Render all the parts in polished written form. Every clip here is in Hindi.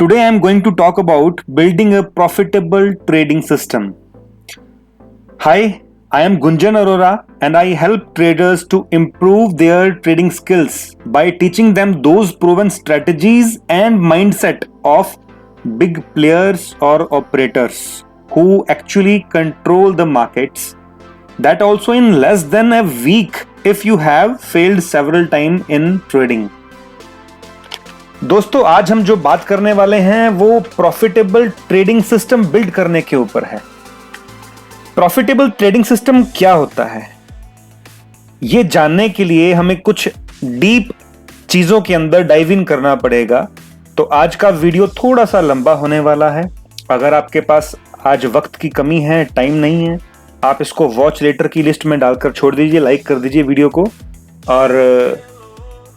Today I am going to talk about building a profitable trading system. Hi, I am Gunjan Arora and I help traders to improve their trading skills by teaching them those proven strategies and mindset of big players or operators who actually control the markets. That also in less than a week if you have failed several times in trading. दोस्तों आज हम जो बात करने वाले हैं वो प्रॉफिटेबल ट्रेडिंग सिस्टम बिल्ड करने के ऊपर है। प्रॉफिटेबल ट्रेडिंग सिस्टम क्या होता है, ये जानने के लिए हमें कुछ डीप चीजों के अंदर डाइव इन करना पड़ेगा। तो आज का वीडियो थोड़ा सा लंबा होने वाला है। अगर आपके पास आज वक्त की कमी है, टाइम नहीं है, आप इसको वॉच लेटर की लिस्ट में डालकर छोड़ दीजिए, लाइक कर दीजिए वीडियो को और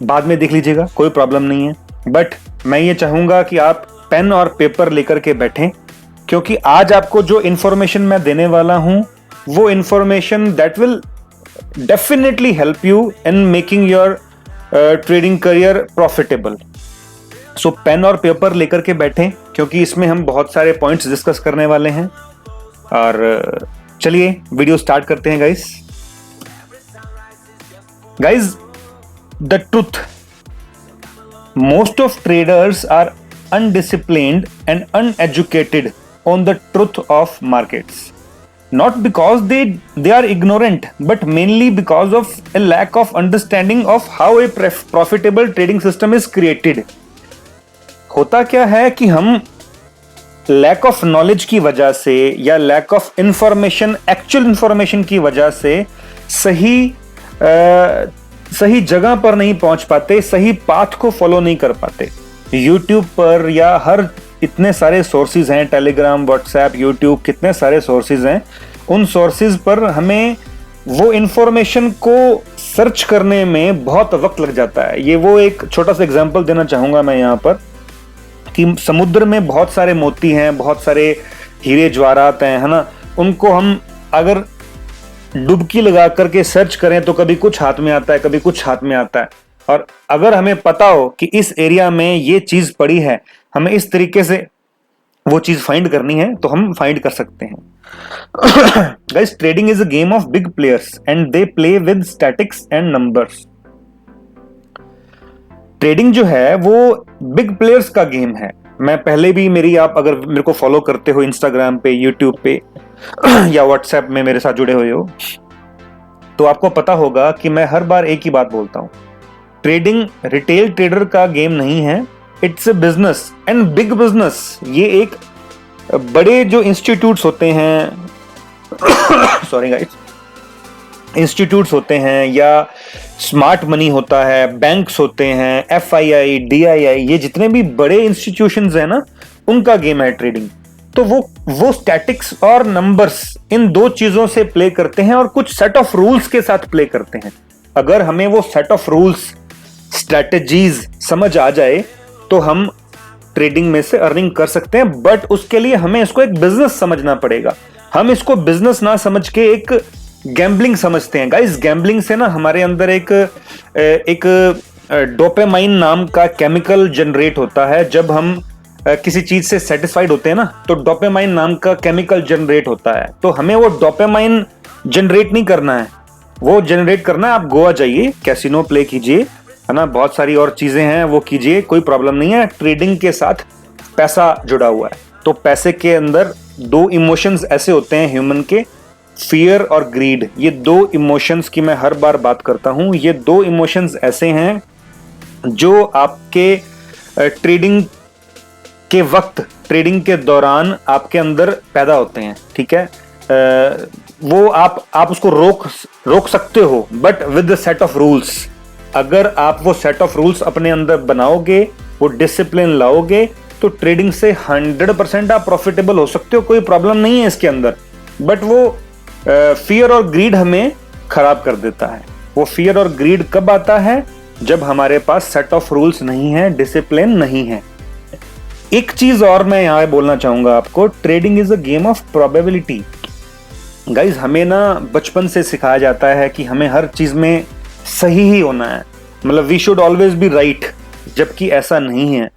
बाद में देख लीजिएगा, कोई प्रॉब्लम नहीं है। बट मैं ये चाहूंगा कि आप पेन और पेपर लेकर के बैठें, क्योंकि आज आपको जो इंफॉर्मेशन मैं देने वाला हूं वो information that will definitely help you in making your trading career profitable. So pen और पेपर लेकर के बैठें, क्योंकि इसमें हम बहुत सारे पॉइंट्स डिस्कस करने वाले हैं। और चलिए वीडियो स्टार्ट करते हैं guys. The truth, most of traders are undisciplined and uneducated on the truth of markets, not because they are ignorant, but mainly because of a lack of understanding of how a profitable trading system is created. होता क्या है कि हम lack of knowledge की वजह से या lack of information, actual information की वजह से सही जगह पर नहीं पहुंच पाते, सही पाथ को फॉलो नहीं कर पाते। YouTube पर या हर इतने सारे सोर्सेज हैं, टेलीग्राम, व्हाट्सएप, YouTube, कितने सारे सोर्सेज हैं। उन सोर्सेज पर हमें वो इंफॉर्मेशन को सर्च करने में बहुत वक्त लग जाता है। ये वो एक छोटा सा एग्जांपल देना चाहूंगा मैं यहाँ पर कि समुद्र में बहुत सारे मोती हैं, बहुत सारे हीरे जवाहरात हैं, है ना। उनको हम अगर डुबकी लगा करके सर्च करें तो कभी कुछ हाथ में आता है, कभी कुछ हाथ में आता है। और अगर हमें पता हो कि इस एरिया में ये चीज पड़ी है, हमें इस तरीके से वो चीज फाइंड करनी है, तो हम फाइंड कर सकते हैं। Guys, trading is a game of big players and they play with statics and numbers. Trading जो है वो बिग प्लेयर्स का गेम है। मैं पहले भी आप अगर मेरे को फॉलो करते हो इंस्टाग्राम पे, यूट्यूब पे या व्हाट्सएप में मेरे साथ जुड़े हुए हो, तो आपको पता होगा कि मैं हर बार एक ही बात बोलता हूं। ट्रेडिंग रिटेल ट्रेडर का गेम नहीं है, it's a business and big business. ये एक बड़े जो इंस्टीट्यूट्स होते हैं सॉरी गाइस, इंस्टीट्यूट्स होते हैं या स्मार्ट मनी होता है, बैंक्स होते हैं, FII, DII, ये जितने भी बड़े इंस्टीट्यूशंस हैं ना, उनका गेम है ट्रेडिंग। तो वो स्टैटिक्स और नंबर्स, इन दो चीजों से प्ले करते हैं और कुछ सेट ऑफ रूल्स के साथ प्ले करते हैं। अगर हमें वो सेट ऑफ रूल्स, स्ट्रैटेजीज समझ आ जाए तो हम ट्रेडिंग में से अर्निंग कर सकते हैं। बट उसके लिए हमें इसको एक बिजनेस समझना पड़ेगा। हम इसको बिजनेस ना समझ के एक गैम्बलिंग समझते हैं। गाइस, गैम्बलिंग से ना हमारे अंदर एक डोपामाइन नाम का केमिकल जनरेट होता है। जब हम किसी चीज से सेटिस्फाइड होते हैं ना, तो डोपामाइन नाम का केमिकल जनरेट होता है। तो हमें वो डोपामाइन जनरेट नहीं करना है, वो जनरेट करना है, आप गोवा जाइए, कैसीनो प्ले कीजिए, है ना, बहुत सारी और चीजें हैं वो कीजिए, कोई प्रॉब्लम नहीं है। ट्रेडिंग के साथ पैसा जुड़ा हुआ है। तो पैसे के अंदर दो इमोशंस ऐसे होते हैं ह्यूमन के, फियर और ग्रीड। ये दो इमोशंस की मैं हर बार बात करता हूं। ये दो इमोशंस ऐसे हैं जो आपके ट्रेडिंग के वक्त, ट्रेडिंग के दौरान आपके अंदर पैदा होते हैं, ठीक है। वो आप उसको रोक सकते हो, but with the set of rules. अगर आप वो सेट ऑफ रूल्स अपने अंदर बनाओगे, वो डिसिप्लिन लाओगे, तो ट्रेडिंग से 100% आप प्रॉफिटेबल हो सकते हो, कोई प्रॉब्लम नहीं है इसके अंदर। बट वो फियर और ग्रीड हमें खराब कर देता है। वो फियर और ग्रीड कब आता है? जब हमारे पास सेट ऑफ रूल्स नहीं है, डिसिप्लिन नहीं है। एक चीज और मैं यहां बोलना चाहूंगा आपको, trading is a game of probability. Guys, हमें ना बचपन से सिखाया जाता है कि हमें हर चीज में सही ही होना है, मतलब we should always be right, जबकि ऐसा नहीं है।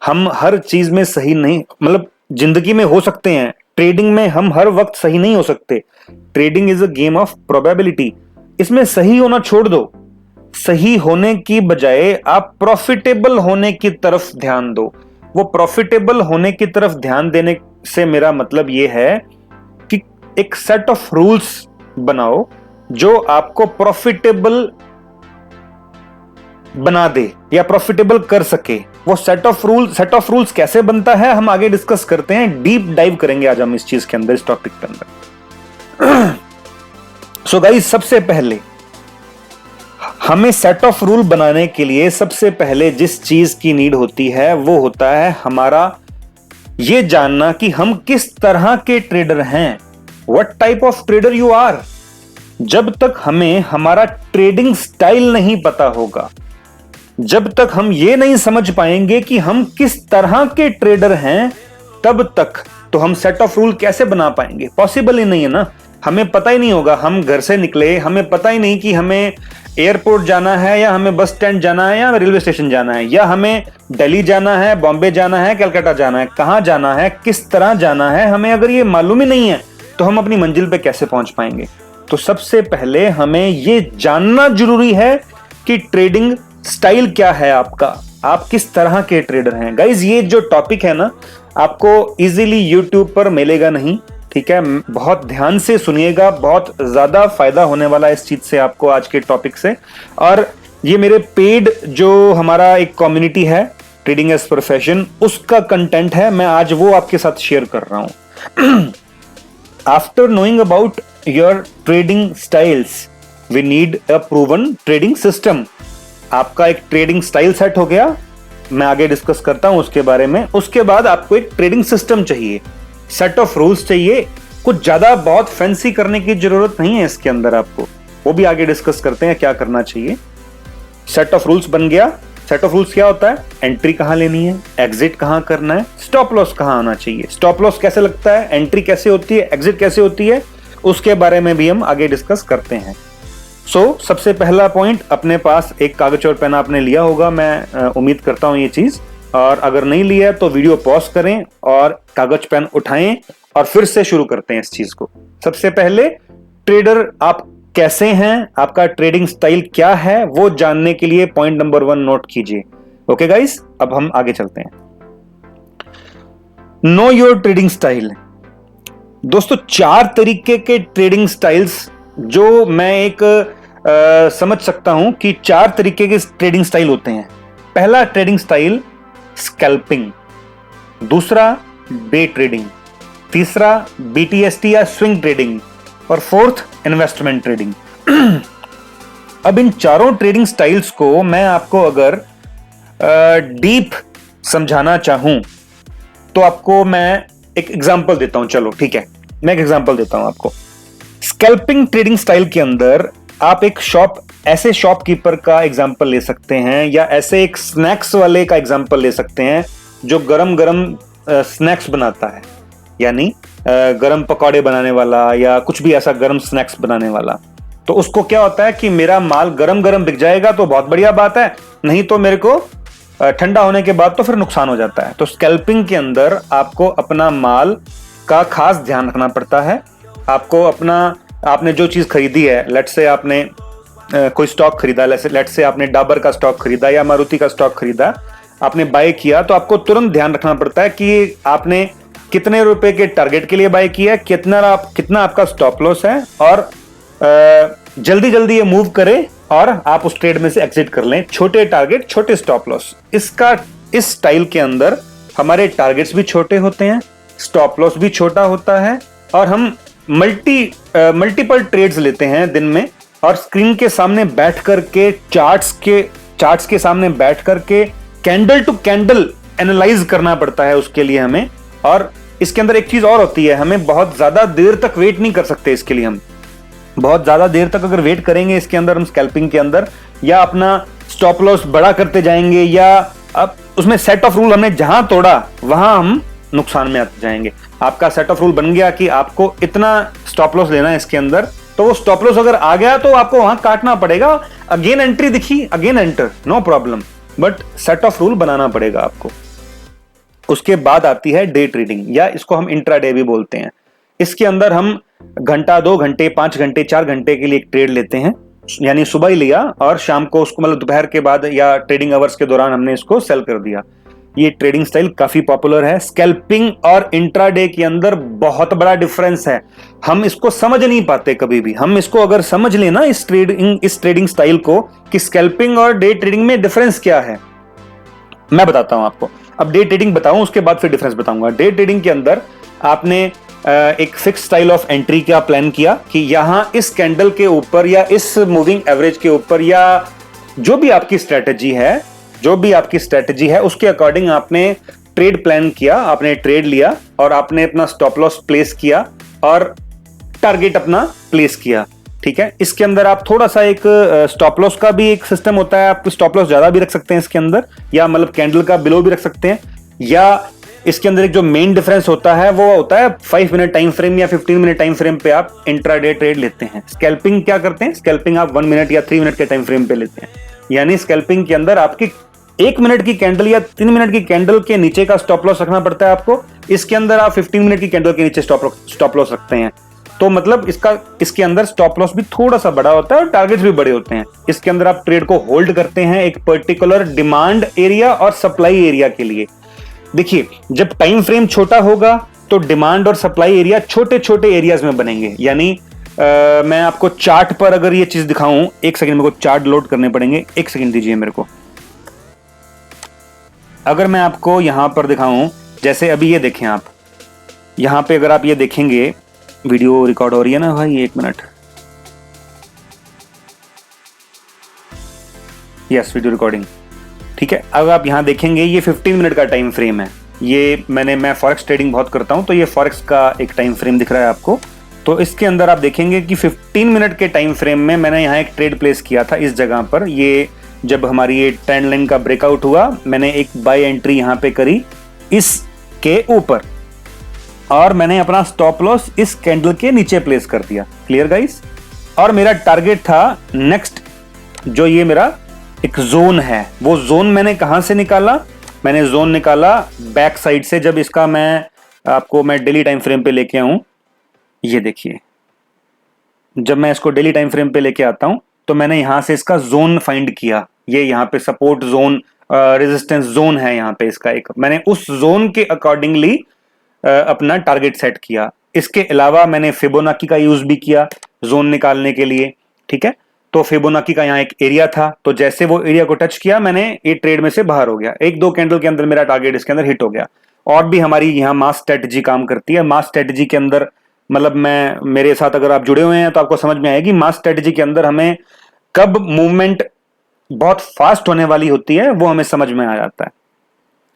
हम हर चीज में सही नहीं, मतलब जिंदगी में हो सकते हैं, ट्रेडिंग में हम हर वक्त सही नहीं हो सकते। Trading is a game of probability. इसमें सही होना छोड़ दो, सही होने की बजाय आप प्रॉफिटेबल होने की तरफ ध्यान दो। वो प्रॉफिटेबल होने की तरफ ध्यान देने से मेरा मतलब यह है कि एक सेट ऑफ रूल्स बनाओ जो आपको प्रॉफिटेबल बना दे या प्रॉफिटेबल कर सके। वो सेट ऑफ रूल्स कैसे बनता है हम आगे डिस्कस करते हैं, डीप डाइव करेंगे आज हम इस चीज के अंदर, इस टॉपिक के अंदर। सो गाइस, सबसे पहले हमें सेट ऑफ रूल बनाने के लिए सबसे पहले जिस चीज की नीड होती है वो होता है हमारा ये जानना कि हम किस तरह के ट्रेडर हैं, what type of trader you are. जब तक हमें हमारा ट्रेडिंग स्टाइल नहीं पता होगा, जब तक हम ये नहीं समझ पाएंगे कि हम किस तरह के ट्रेडर हैं, तब तक तो हम सेट ऑफ रूल कैसे बना पाएंगे? पॉसिबल ही नहीं है ना। हमें पता ही नहीं होगा, हम घर से निकले, हमें पता ही नहीं कि हमें एयरपोर्ट जाना है या हमें बस स्टैंड जाना है या रेलवे स्टेशन जाना है, या हमें दिल्ली जाना है, बॉम्बे जाना है, कलकत्ता जाना है, कहां जाना है, किस तरह जाना है, हमें अगर ये मालूम ही नहीं है तो हम अपनी मंजिल पे कैसे पहुंच पाएंगे? तो सबसे पहले हमें ये जानना जरूरी है कि ट्रेडिंग स्टाइल क्या है आपका, आप किस तरह के ट्रेडर हैं। गाइज, ये जो टॉपिक है ना, आपको इजीली यूट्यूब पर मिलेगा नहीं, ठीक है? बहुत ध्यान से सुनिएगा, बहुत ज्यादा फायदा होने वाला है इस चीज से आपको, आज के टॉपिक से। और ये मेरे पेड जो हमारा एक कम्युनिटी है, ट्रेडिंग एज प्रोफेशन, उसका कंटेंट है, मैं आज वो आपके साथ शेयर कर रहा हूं। After knowing about your trading styles, we need a proven trading system. आपका एक ट्रेडिंग स्टाइल सेट हो गया, मैं आगे डिस्कस करता हूं उसके बारे में। उसके बाद आपको एक ट्रेडिंग सिस्टम चाहिए, सेट ऑफ रूल्स चाहिए। कुछ ज्यादा बहुत फैंसी करने की जरूरत नहीं है इसके अंदर आपको, वो भी आगे डिस्कस करते हैं क्या करना चाहिए। सेट ऑफ रूल्स बन गया। सेट ऑफ रूल्स क्या होता है? एंट्री कहां लेनी है, एग्जिट कहां करना है, स्टॉप लॉस कहां आना चाहिए, स्टॉप लॉस कैसे लगता है, एंट्री कैसे होती है, एग्जिट कैसे होती है, उसके बारे में भी हम आगे डिस्कस करते हैं। सबसे पहला पॉइंट, अपने पास एक कागज और पेन आपने लिया होगा, मैं उम्मीद करता हूं ये चीज, और अगर नहीं लिया तो वीडियो पॉज करें और कागज पेन उठाएं और फिर से शुरू करते हैं इस चीज को। सबसे पहले, ट्रेडर आप कैसे हैं, आपका ट्रेडिंग स्टाइल क्या है, वो जानने के लिए पॉइंट नंबर 1 नोट कीजिए। ओके गाइस, अब हम आगे चलते हैं। Know your trading style. दोस्तों, 4 तरीके के ट्रेडिंग स्टाइल्स जो मैं एक समझ सकता हूं कि 4 तरीके के ट्रेडिंग स्टाइल होते हैं। पहला ट्रेडिंग स्टाइल स्कैल्पिंग, दूसरा डे ट्रेडिंग, तीसरा बीटीएसटी या स्विंग ट्रेडिंग, और फोर्थ इन्वेस्टमेंट ट्रेडिंग। अब इन चारों ट्रेडिंग स्टाइल्स को मैं आपको अगर डीप समझाना चाहूं तो आपको मैं एक एग्जांपल देता हूं। चलो ठीक है, मैं एक एग्जांपल देता हूं आपको। स्कैल्पिंग ट्रेडिंग स्टाइल के अंदर आप एक ऐसे शॉपकीपर का एग्जांपल ले सकते हैं, या ऐसे एक स्नैक्स वाले का एग्जांपल ले सकते हैं जो गरम गरम स्नैक्स बनाता है, यानी गरम पकौड़े बनाने वाला या कुछ भी ऐसा गरम स्नैक्स बनाने वाला। तो उसको क्या होता है कि मेरा माल गरम गरम बिक जाएगा तो बहुत बढ़िया बात है, नहीं तो मेरे को ठंडा होने के बाद तो फिर नुकसान हो जाता है। तो स्कैल्पिंग के अंदर आपको अपना माल का खास ध्यान रखना पड़ता है। आपको आपने जो चीज खरीदी है, लेट्स से आपने कोई स्टॉक खरीदा, लेट्स से आपने डाबर का स्टॉक खरीदा या मारुति का स्टॉक खरीदा, आपने बाय किया, तो आपको तुरंत ध्यान रखना पड़ता है कि आपने कितने रुपए के टारगेट के लिए बाय किया, कितना आपका स्टॉप लॉस है, और जल्दी जल्दी ये मूव करें और आप उस ट्रेड में से एग्जिट कर लें। छोटे टारगेट, छोटे स्टॉप लॉस। इस स्टाइल के अंदर हमारे टारगेट्स भी छोटे होते हैं, स्टॉप लॉस भी छोटा होता है, और हम मल्टीपल ट्रेड्स लेते हैं दिन में, और स्क्रीन के सामने बैठ करके चार्ट्स के सामने बैठ करके कैंडल टू कैंडल एनालाइज करना पड़ता है उसके लिए हमें। और इसके अंदर एक चीज और होती है, हमें बहुत ज्यादा देर तक वेट नहीं कर सकते। इसके लिए हम बहुत ज्यादा देर तक अगर वेट करेंगे इसके अंदर, हम स्कैल्पिंग के अंदर, या अपना स्टॉप लॉस बड़ा करते जाएंगे, या अब उसमें सेट ऑफ रूल हमने जहां तोड़ा वहां हम नुकसान में आते जाएंगे। आपका सेट ऑफ रूल बन गया कि आपको इतना स्टॉप लॉस लेना है इसके अंदर, तो वो स्टॉप लॉस अगर आ गया तो आपको वहां काटना पड़ेगा। अगेन एंट्री दिखी, again enter, no problem, but set of rule बनाना पड़ेगा आपको। उसके बाद आती है डे ट्रेडिंग, या इसको हम इंट्राडे भी बोलते हैं। इसके अंदर हम घंटा, 2 घंटे, 5 घंटे, 4 घंटे के लिए एक ट्रेड लेते हैं, यानी सुबह ही लिया और शाम को उसको, मतलब दोपहर के बाद या ट्रेडिंग आवर्स के दौरान हमने इसको सेल कर दिया। ये ट्रेडिंग स्टाइल काफी पॉपुलर है। स्कैल्पिंग और इंट्राडे के अंदर बहुत बड़ा डिफरेंस है, हम इसको समझ नहीं पाते कभी भी। हम इसको अगर समझ लेना इस ट्रेडिंग स्टाइल को कि स्कैल्पिंग और डे ट्रेडिंग में डिफरेंस क्या है, मैं बताता हूं आपको। अब डे ट्रेडिंग बताऊं, उसके बाद फिर डिफरेंस बताऊंगा। डे ट्रेडिंग के अंदर आपने एक फिक्स स्टाइल ऑफ एंट्री का प्लान किया कि यहां इस कैंडल के ऊपर या इस मूविंग एवरेज के ऊपर, या जो भी आपकी स्ट्रेटजी है उसके अकॉर्डिंग आपने ट्रेड प्लान किया, आपने ट्रेड लिया और आपने अपना स्टॉप लॉस प्लेस किया और टारगेट अपना प्लेस किया। ठीक है, इसके अंदर आप थोड़ा सा एक स्टॉप लॉस का भी एक सिस्टम होता है, आप स्टॉप लॉस ज्यादा भी रख सकते हैं इसके अंदर, या मतलब कैंडल का बिलो भी रख सकते हैं। या इसके अंदर एक जो मेन डिफरेंस होता है वो होता है 5 मिनट टाइम फ्रेम या 15 मिनट टाइम फ्रेम पे आप इंट्राडे ट्रेड लेते हैं। स्कैल्पिंग क्या करते हैं, स्कैल्पिंग आप 1 मिनट या 3 मिनट के टाइम फ्रेम पे लेते हैं, यानी स्कैल्पिंग के अंदर आपकी 1 मिनट की कैंडल या 3 मिनट की कैंडल के नीचे का स्टॉप लॉस रखना पड़ता है आपको। इसके अंदर आप 15 मिनट की कैंडल के नीचे स्टॉप लॉस रखते हैं, तो मतलब इसके अंदर स्टॉप लॉस भी थोड़ा सा बड़ा होता है और टारगेट्स भी बड़े होते हैं। इसके अंदर आप ट्रेड को होल्ड करते हैं एक पर्टिकुलर डिमांड एरिया और सप्लाई एरिया के लिए। देखिए, जब टाइम फ्रेम छोटा होगा तो डिमांड और सप्लाई एरिया छोटे छोटे एरियाज में बनेंगे। यानी मैं आपको चार्ट पर अगर ये चीज दिखाऊं, एक सेकंड मेरे को चार्ट लोड करने पड़ेंगे, एक सेकंड दीजिए मेरे को। अगर मैं आपको यहां पर दिखाऊं, जैसे अभी ये देखें आप, यहां पे अगर आप ये देखेंगे, वीडियो रिकॉर्ड हो रही है ना भाई, 1 मिनट, यस वीडियो रिकॉर्डिंग, ठीक है। अब आप यहां देखेंगे ये 15 मिनट का टाइम फ्रेम है। ये मैं फॉरेक्स ट्रेडिंग बहुत करता हूं, तो ये फॉरेक्स का एक टाइम फ्रेम दिख रहा है आपको। तो इसके अंदर आप देखेंगे कि 15 मिनट के टाइम फ्रेम में मैंने यहाँ एक ट्रेड प्लेस किया था इस जगह पर। ये जब हमारी ये ट्रेंड लाइन का ब्रेकआउट हुआ, मैंने एक बाय एंट्री यहाँ पे करी इसके ऊपर, और मैंने अपना स्टॉप लॉस इस कैंडल के नीचे प्लेस कर दिया। Clear guys? और मेरा टारगेट था नेक्स्ट, जो ये मेरा एक जोन है, वो जोन मैंने कहां से निकाला, मैंने जोन निकाला बैक साइड से। जब इसका मैं डेली टाइम फ्रेम पे लेके आऊं, ये देखिए, जब मैं इसको डेली टाइम फ्रेम पे लेके आता हूं तो मैंने यहां से इसका जोन फाइंड किया। ये यहाँ पे सपोर्ट जोन, रेजिस्टेंस जोन है यहाँ पे इसका एक, मैंने उस जोन के अकॉर्डिंगली अपना टारगेट सेट किया। इसके अलावा मैंने फिबोनाची का यूज भी किया जोन निकालने के लिए। ठीक है, तो फिबोनाची का यहाँ एक एरिया था, तो जैसे वो एरिया को टच किया, मैंने ये ट्रेड में से बाहर हो गया। 1-2 कैंडल के अंदर मेरा टारगेट इसके अंदर हिट हो गया। और भी हमारी यहाँ मास स्ट्रेटजी काम करती है। मास स्ट्रेटजी के अंदर, मतलब मेरे साथ अगर आप जुड़े हुए हैं तो आपको समझ में आएगी, मास स्ट्रेटजी के अंदर हमें कब मूवमेंट बहुत फास्ट होने वाली होती है वो हमें समझ में आ जाता है।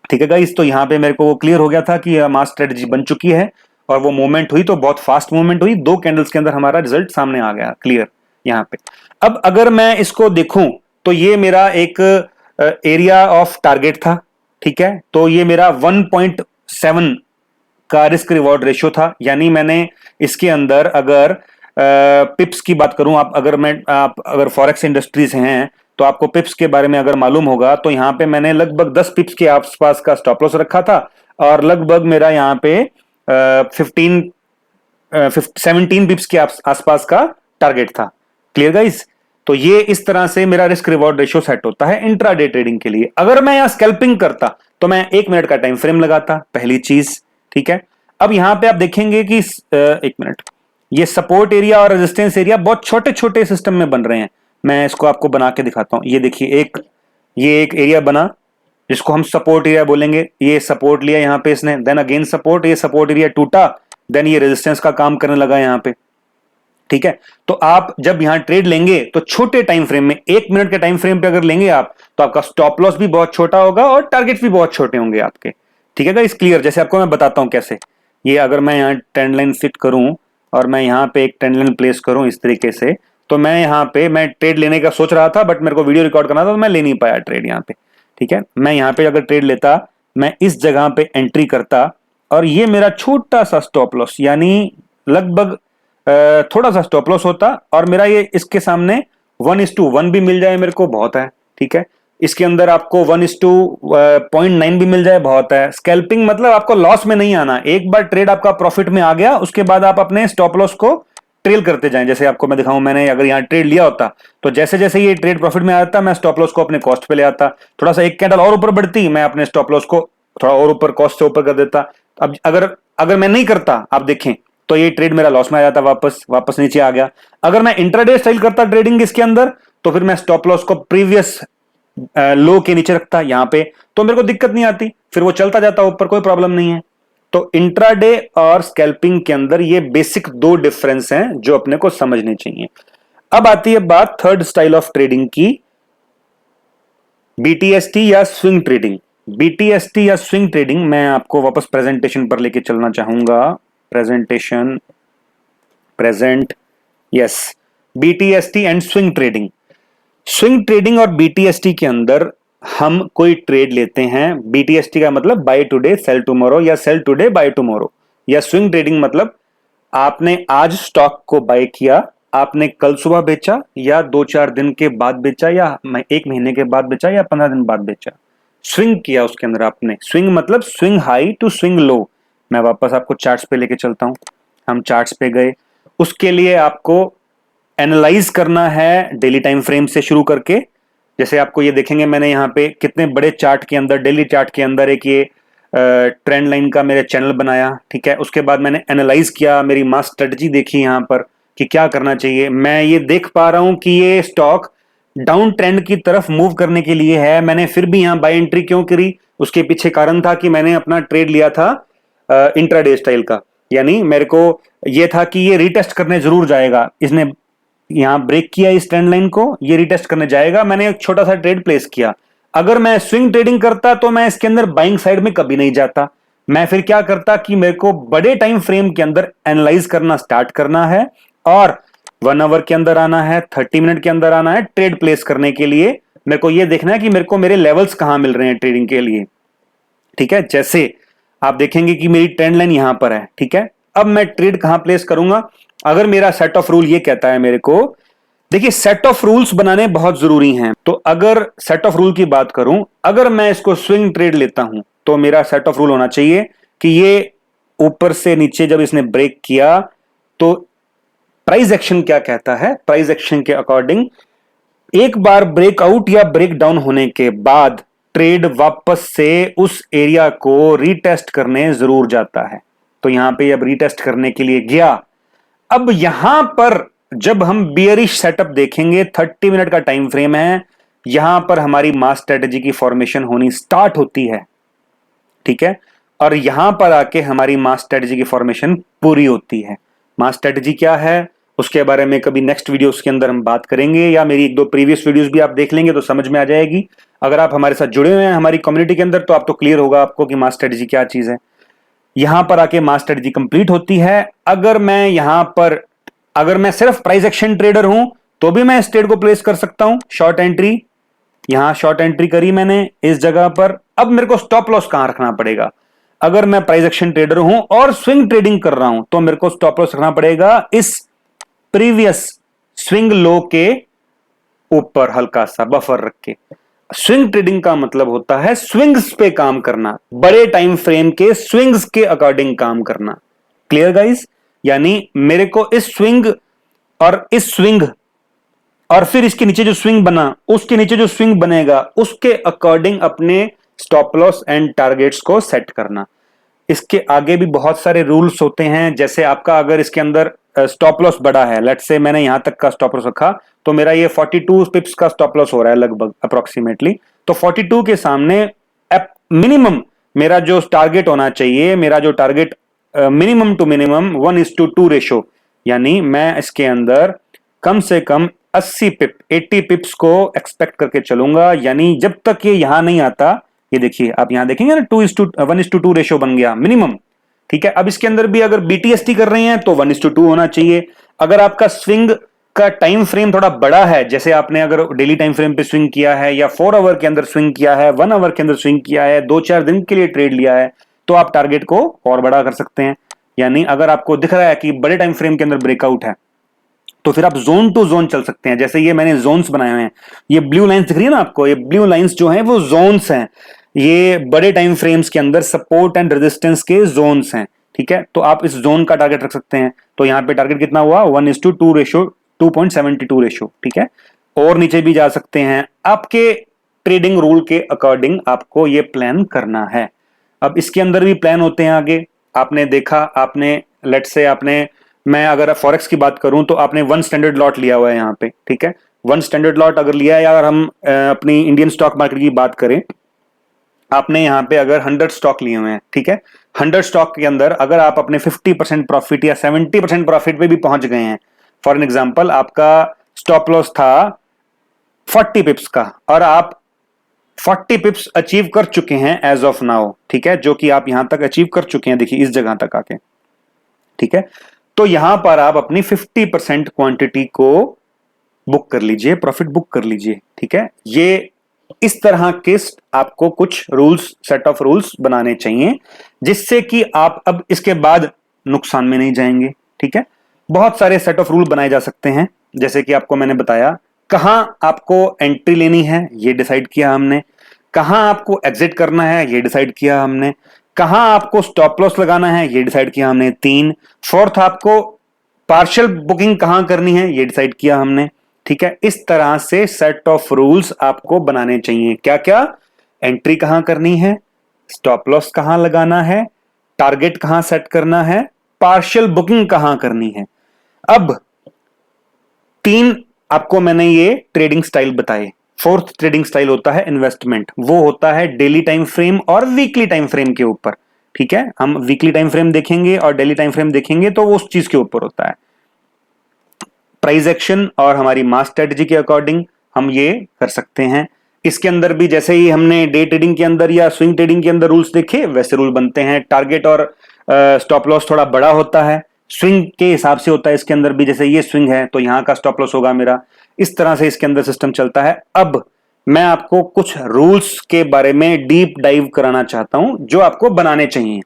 ठीक है गाइस, तो यहाँ पे मेरे को वो क्लियर हो गया था कि मास स्ट्रेटजी बन चुकी है और वो मूवमेंट हुई तो बहुत फास्ट मूवमेंट हुई। 2 कैंडल्स के अंदर हमारा रिजल्ट सामने आ गया क्लियर यहाँ पे। अब अगर मैं इसको देखूं तो ये मेरा एक एरिया ऑफ टारगेट था। ठीक है, तो ये मेरा 1.7 का रिस्क रिवॉर्ड रेशियो था। यानी मैंने इसके अंदर अगर पिप्स की बात करूं, आप अगर फॉरेक्स इंडस्ट्रीज हैं तो आपको पिप्स के बारे में अगर मालूम होगा, तो यहाँ पे मैंने लगभग 10 पिप्स के आसपास का स्टॉप लॉस रखा था और लगभग मेरा यहाँ पे 17 पिप्स के आसपास का टारगेट था। Clear guys? तो ये इस तरह से मेरा रिस्क रिवॉर्ड रेशियो सेट होता है इंट्राडे ट्रेडिंग के लिए। अगर मैं यहां स्कैल्पिंग करता तो मैं 1 मिनट का टाइम फ्रेम लगाता, पहली चीज। ठीक है, अब यहां पे आप देखेंगे कि 1 मिनट, ये सपोर्ट एरिया और रेजिस्टेंस एरिया बहुत छोटे छोटे सिस्टम में बन रहे हैं। मैं इसको आपको बना के दिखाता हूं। ये देखिए, ये एक एरिया बना जिसको हम सपोर्ट एरिया बोलेंगे। ये सपोर्ट लिया यहाँ पे इसने, देन अगेन सपोर्ट, ये सपोर्ट एरिया टूटा, देन ये रेजिस्टेंस का काम करने लगा यहाँ पे। ठीक है, तो आप जब यहां ट्रेड लेंगे तो छोटे टाइम फ्रेम में, 1 मिनट के टाइम फ्रेम पे अगर लेंगे आप, तो आपका स्टॉप लॉस भी बहुत छोटा होगा और टारगेट भी बहुत छोटे होंगे आपके। ठीक है गाइस, क्लियर? जैसे आपको मैं बताता हूं कैसे। ये अगर मैं यहाँ ट्रेंड लाइन फिट करूं और मैं यहाँ पे एक ट्रेंड लाइन प्लेस करूं इस तरीके से, तो मैं यहाँ पे मैं ट्रेड लेने का सोच रहा था, बट मेरे को वीडियो रिकॉर्ड करना था तो मैं ले नहीं पाया ट्रेड यहाँ पे। ठीक है, मैं यहाँ पे अगर ट्रेड लेता, मैं इस जगह पे एंट्री करता और ये मेरा छोटा सा स्टॉप लॉस, यानी लगभग थोड़ा सा स्टॉप लॉस होता और मेरा ये इसके सामने 1:1 भी मिल जाए मेरे को बहुत है। ठीक है, इसके अंदर आपको 1:0.9 भी मिल जाए बहुत है। स्कैल्पिंग मतलब आपको लॉस में नहीं आना, एक बार ट्रेड आपका प्रॉफिट में आ गया उसके बाद आप अपने स्टॉप लॉस को ट्रेल करते जाएं। जैसे आपको मैं दिखाऊं, मैंने अगर यहां ट्रेड लिया होता तो जैसे जैसे ये ट्रेड प्रॉफिट में आता मैं स्टॉप लॉस को अपने कॉस्ट पे ले आता, थोड़ा सा एक कैंडल और ऊपर बढ़ती मैं अपने स्टॉप लॉस को थोड़ा और ऊपर कॉस्ट से ऊपर कर देता। अब अगर अगर मैं नहीं करता आप देखें तो ये ट्रेड मेरा लॉस में आ जाता, वापस नीचे आ गया। अगर मैं इंट्राडे स्टाइल करता ट्रेडिंग इसके अंदर तो फिर मैं स्टॉप लॉस को प्रीवियस लो के नीचे रखता यहां पे, तो मेरे को दिक्कत नहीं आती, फिर वो चलता जाता ऊपर, कोई प्रॉब्लम नहीं है। तो इंट्राडे और स्कैल्पिंग के अंदर ये बेसिक दो डिफरेंस हैं जो अपने को समझने चाहिए। अब आती है बात थर्ड स्टाइल ऑफ ट्रेडिंग की, बीटीएसटी या स्विंग ट्रेडिंग। बीटीएसटी या स्विंग ट्रेडिंग मैं आपको वापस प्रेजेंटेशन पर लेके चलना चाहूंगा। Presentation, present, yes, BTST and swing trading. Swing trading और बीटीएसटी के अंदर हम कोई ट्रेड लेते हैं। बीटीएसटी का मतलब बाय टुडे सेल टुमारो या सेल टुडे बाय टुमारो, या स्विंग ट्रेडिंग मतलब आपने आज स्टॉक को बाय किया, आपने कल सुबह बेचा या 2-4 दिन के बाद बेचा या 1 महीने के बाद बेचा या 15 दिन बाद बेचा, स्विंग किया उसके अंदर आपने। स्विंग मतलब swing high to swing low. मैं वापस आपको चार्ट्स पे लेके चलता हूं, हम चार्ट्स पे गए। उसके लिए आपको एनालाइज करना है डेली टाइम फ्रेम से शुरू करके। जैसे आपको ये देखेंगे मैंने यहाँ पे कितने बड़े चार्ट के अंदर, डेली चार्ट के अंदर एक ये ट्रेंड लाइन का मेरे चैनल बनाया, ठीक है। उसके बाद मैंने एनालाइज किया, मेरी मास स्ट्रेटजी देखी यहाँ पर कि क्या करना चाहिए। मैं ये देख पा रहा हूं कि ये स्टॉक डाउन ट्रेंड की तरफ मूव करने के लिए है, मैंने फिर भी यहाँ बाय एंट्री क्यों करी? उसके पीछे कारण था कि मैंने अपना ट्रेड लिया था इंट्राडे स्टाइल का, यानी मेरे को ये था कि ये रिटेस्ट करने जरूर जाएगा। इसने यहां ब्रेक किया इस ट्रेंड लाइन को, ये रिटेस्ट करने जाएगा, मैंने एक छोटा सा ट्रेड प्लेस किया। अगर मैं स्विंग ट्रेडिंग करता तो मैं इसके अंदर बाइंग साइड में कभी नहीं जाता। मैं फिर क्या करता कि मेरे को बड़े टाइम फ्रेम के अंदर एनालाइज करना स्टार्ट करना है और 1 आवर के अंदर आना है, 30 मिनट के अंदर आना है ट्रेड प्लेस करने के लिए। मेरे को यह देखना है कि मेरे को मेरे लेवल्स कहां मिल रहे हैं ट्रेडिंग के लिए, ठीक है। जैसे आप देखेंगे कि मेरी ट्रेंड लाइन यहां पर है, ठीक है। अब मैं ट्रेड कहां प्लेस करूंगा? अगर मेरा सेट ऑफ रूल ये कहता है मेरे को, देखिए सेट ऑफ रूल्स बनाने बहुत जरूरी हैं। तो अगर सेट ऑफ रूल की बात करूं, अगर मैं इसको स्विंग ट्रेड लेता हूं तो मेरा सेट ऑफ रूल होना चाहिए कि ये ऊपर से नीचे जब इसने ब्रेक किया तो प्राइस एक्शन क्या कहता है? प्राइस एक्शन के अकॉर्डिंग एक बार ब्रेकआउट या ब्रेक डाउन होने के बाद ट्रेड वापस से उस एरिया को रीटेस्ट करने जरूर जाता है। तो यहां पे अब रीटेस्ट करने के लिए गया। अब यहां पर जब हम बियरिश सेटअप देखेंगे, 30 मिनट का टाइम फ्रेम है, यहां पर हमारी मास स्ट्रेटजी की फॉर्मेशन होनी स्टार्ट होती है, ठीक है। और यहां पर आके हमारी मास स्ट्रेटजी की फॉर्मेशन पूरी होती है। मास स्ट्रेटजी क्या है उसके बारे में कभी नेक्स्ट वीडियोस के अंदर हम बात करेंगे, या मेरी 1-2 प्रीवियस वीडियोस भी आप देख लेंगे तो समझ में आ जाएगी। अगर आप हमारे साथ जुड़े हुए हैं हमारी कम्युनिटी के अंदर तो आप तो क्लियर होगा आपको कि मास स्ट्रेटजी क्या चीज है। यहां पर आके मास स्ट्रेटजी कंप्लीट होती है। अगर मैं सिर्फ प्राइस एक्शन ट्रेडर हूं तो भी मैं इस ट्रेड को प्लेस कर सकता हूं। शॉर्ट एंट्री, यहां शॉर्ट एंट्री करी मैंने इस जगह पर। अब मेरे को स्टॉप लॉस कहां रखना पड़ेगा? अगर मैं प्राइस एक्शन ट्रेडर हूं और स्विंग ट्रेडिंग कर रहा हूं तो मेरे को स्टॉप लॉस रखना पड़ेगा इस प्रीवियस स्विंग लो के ऊपर, हल्का सा बफर रख के। स्विंग ट्रेडिंग का मतलब होता है स्विंग्स पे काम करना, बड़े टाइम फ्रेम के स्विंग्स के अकॉर्डिंग काम करना। Clear guys? यानी मेरे को इस स्विंग और इस स्विंग और फिर इसके नीचे जो स्विंग बना, उसके नीचे जो स्विंग बनेगा उसके अकॉर्डिंग अपने स्टॉप लॉस एंड टारगेट्स को सेट करना। इसके आगे भी बहुत सारे रूल्स होते हैं। जैसे आपका अगर इसके अंदर स्टॉप लॉस बड़ा है, लेट्स से मैंने यहां तक का स्टॉप लॉस रखा तो मेरा ये 42 पिप्स का स्टॉप लॉस हो रहा है लगभग अप्रोक्सीमेटली। तो 42 के सामने मिनिमम मेरा जो टारगेट होना चाहिए, मेरा जो target minimum to minimum 1:2 ratio, यानी मैं इसके अंदर कम से कम 80 पिप्स को एक्सपेक्ट करके चलूंगा। यानी जब तक ये यहां नहीं आता, ये देखिए आप यहां देखेंगे ना 1:2 रेशो बन गया मिनिमम, ठीक है। अब इसके अंदर भी अगर बीटीएसटी कर रहे हैं तो 1:2 होना चाहिए। अगर आपका स्विंग का टाइम फ्रेम थोड़ा बड़ा है, जैसे आपने अगर डेली टाइम फ्रेम पे स्विंग किया है या 4 आवर के अंदर स्विंग किया है, 1 आवर के अंदर स्विंग किया है, 2-4 दिन के लिए ट्रेड लिया है, तो आप टारगेट को और बड़ा कर सकते हैं। यानी अगर आपको दिख रहा है कि बड़े टाइम फ्रेम के अंदर ब्रेकआउट है तो फिर आप जोन टू जोन चल सकते हैं। जैसे ये मैंने जोन्स बनाए हुए हैं, ये ब्लू लाइंस दिख रही है ना आपको, ये ब्लू लाइंस जो हैं वो जोन्स हैं, ये बड़े टाइम फ्रेम्स के अंदर सपोर्ट एंड रेजिस्टेंस के जोन्स हैं। ठीक है, तो आप इस जोन का टारगेट रख सकते हैं। तो यहां पे टारगेट कितना हुआ, 1:2 रेशियो, 2.72 रेशियो। ठीक है, और नीचे भी जा सकते हैं। आपके ट्रेडिंग रूल के अकॉर्डिंग आपको ये प्लान करना है। अब इसके अंदर भी प्लान होते हैं आगे। आपने देखा, आपने लेट से आपने, मैं अगर फॉरेक्स की बात करूं तो आपने 1 स्टैंडर्ड लॉट लिया हुआ है यहाँ पे। ठीक है, 1 स्टैंडर्ड लॉट अगर लिया है, या अगर हम अपनी इंडियन स्टॉक मार्केट की बात करें, आपने यहाँ पे अगर 100 स्टॉक लिए हुए हैं, ठीक है, 100 स्टॉक के अंदर अगर आप अपने 50% प्रॉफिट या 70% प्रॉफिट पे भी पहुंच गए हैं, फॉर एन एग्जांपल आपका स्टॉप लॉस था 40 पिप्स का और आप 40 पिप्स अचीव कर चुके हैं एज ऑफ नाउ। ठीक है, जो कि आप यहां तक अचीव कर चुके हैं, देखिए इस जगह तक आके। ठीक है, तो यहां पर आप अपनी 50% क्वांटिटी को बुक कर लीजिए, प्रॉफिट बुक कर लीजिए। ठीक है, ये इस तरह के आपको कुछ रूल्स, सेट ऑफ रूल्स बनाने चाहिए, जिससे कि आप अब इसके बाद नुकसान में नहीं जाएंगे। ठीक है, बहुत सारे सेट ऑफ रूल बनाए जा सकते हैं, जैसे कि आपको मैंने बताया, कहां आपको एंट्री लेनी है ये डिसाइड किया हमने, कहां आपको एग्जिट करना है ये डिसाइड किया हमने, कहां आपको स्टॉप लॉस लगाना है ये डिसाइड किया हमने 3। फोर्थ, आपको पार्शियल बुकिंग कहां करनी है ये डिसाइड किया हमने। ठीक है, इस तरह से सेट ऑफ रूल्स आपको बनाने चाहिए। क्या क्या, एंट्री कहां करनी है, स्टॉप लॉस कहां लगाना है, टारगेट कहां सेट करना है, पार्शियल बुकिंग कहां करनी है। अब 3 आपको मैंने ये ट्रेडिंग स्टाइल बताए। फोर्थ ट्रेडिंग स्टाइल होता है इन्वेस्टमेंट, वो होता है डेली टाइम फ्रेम और वीकली टाइम फ्रेम के ऊपर। ठीक है, हम वीकली टाइम फ्रेम देखेंगे और डेली टाइम फ्रेम देखेंगे, तो वो उस चीज के ऊपर होता है। प्राइस एक्शन और हमारी मास स्ट्रेटजी के अकॉर्डिंग हम ये कर सकते हैं। इसके अंदर भी जैसे ही हमने डे ट्रेडिंग के अंदर या स्विंग ट्रेडिंग के अंदर रूल्स देखे, वैसे रूल बनते हैं। टारगेट और स्टॉप लॉस थोड़ा बड़ा होता है, स्विंग के हिसाब से होता है। इसके अंदर भी जैसे ये स्विंग है तो यहां का स्टॉप लॉस होगा मेरा, इस तरह से इसके अंदर सिस्टम चलता है। अब मैं आपको कुछ रूल्स के बारे में डीप डाइव कराना चाहता हूं, जो आपको बनाने चाहिए।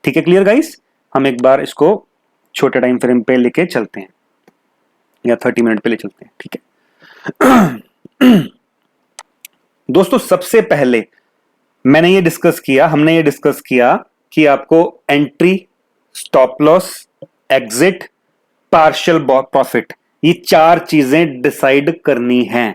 ठीक है, क्लियर गाइस? हम एक बार इसको छोटे टाइम फ्रेम पे लेके चलते हैं, या 30 मिनट पे ले चलते हैं। ठीक है दोस्तों, सबसे पहले हमने ये डिस्कस किया कि आपको entry, stop loss, exit, partial profit, ये 4 चीजें डिसाइड करनी हैं।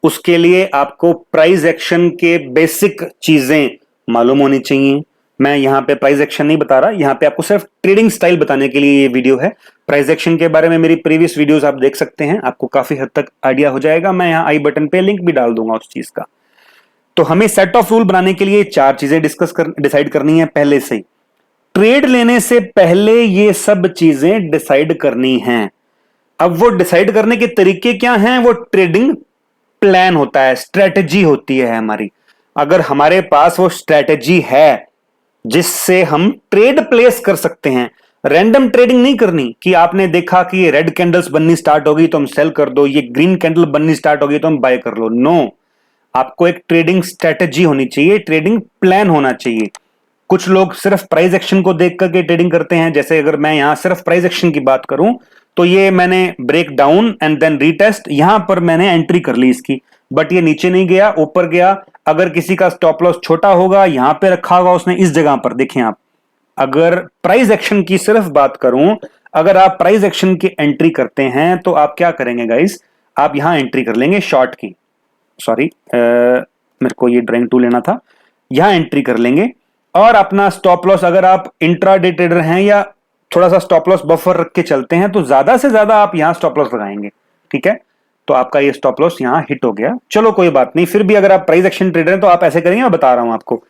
उसके लिए आपको प्राइस एक्शन के बेसिक चीजें मालूम होनी चाहिए। मैं यहां पे प्राइस एक्शन नहीं बता रहा, यहां पे आपको सिर्फ ट्रेडिंग स्टाइल बताने के लिए ये वीडियो है। प्राइस एक्शन के बारे में मेरी प्रीवियस वीडियोस आप देख सकते हैं, आपको काफी हद तक आइडिया हो जाएगा। मैं यहां आई बटन पे लिंक भी डाल दूंगा उस चीज का। तो हमें सेट ऑफ रूल बनाने के लिए 4 चीजें डिसाइड करनी है पहले से ही। ट्रेड लेने से पहले ये सब चीजें डिसाइड करनी हैं। अब वो डिसाइड करने के तरीके क्या हैं, वो ट्रेडिंग प्लान होता है, स्ट्रेटजी होती है हमारी। अगर हमारे पास वो स्ट्रेटजी है जिससे हम ट्रेड प्लेस कर सकते हैं, रैंडम ट्रेडिंग नहीं करनी कि आपने देखा कि ये रेड कैंडल्स बननी स्टार्ट होगी तो हम सेल कर दो, ये ग्रीन कैंडल बननी स्टार्ट होगी तो हम बाय कर लो। नो, आपको एक ट्रेडिंग स्ट्रेटजी होनी चाहिए, ट्रेडिंग प्लान होना चाहिए। कुछ लोग सिर्फ प्राइस एक्शन को देख करके ट्रेडिंग करते हैं। जैसे अगर मैं यहां सिर्फ प्राइस एक्शन की बात करूं तो ये मैंने break down and then retest, यहां पर मैंने एंट्री कर ली इसकी, बट ये नीचे नहीं गया, ऊपर गया। अगर किसी का स्टॉप लॉस छोटा होगा, यहां पे रखा होगा उसने इस जगह पर, देखें आप। अगर प्राइस एक्शन की सिर्फ बात करूं, अगर आप प्राइस एक्शन की एंट्री करते हैं तो आप क्या करेंगे गाइस, आप यहां एंट्री कर लेंगे शॉर्ट की, सॉरी मेरे को ये ड्राइंग टूल लेना था, यहां एंट्री कर लेंगे। और अपना स्टॉप लॉस, अगर आप इंट्राडे ट्रेडर हैं या थोड़ा सा स्टॉप लॉस बफर रख के चलते हैं, तो ज्यादा से ज्यादा आप यहां स्टॉप लॉस लगाएंगे। ठीक है, तो आपका ये स्टॉप लॉस यहां हिट हो गया, चलो कोई बात नहीं। फिर भी अगर आप प्राइस एक्शन ट्रेडर हैं तो आप ऐसे करेंगे, मैं बता रहा हूं आपको।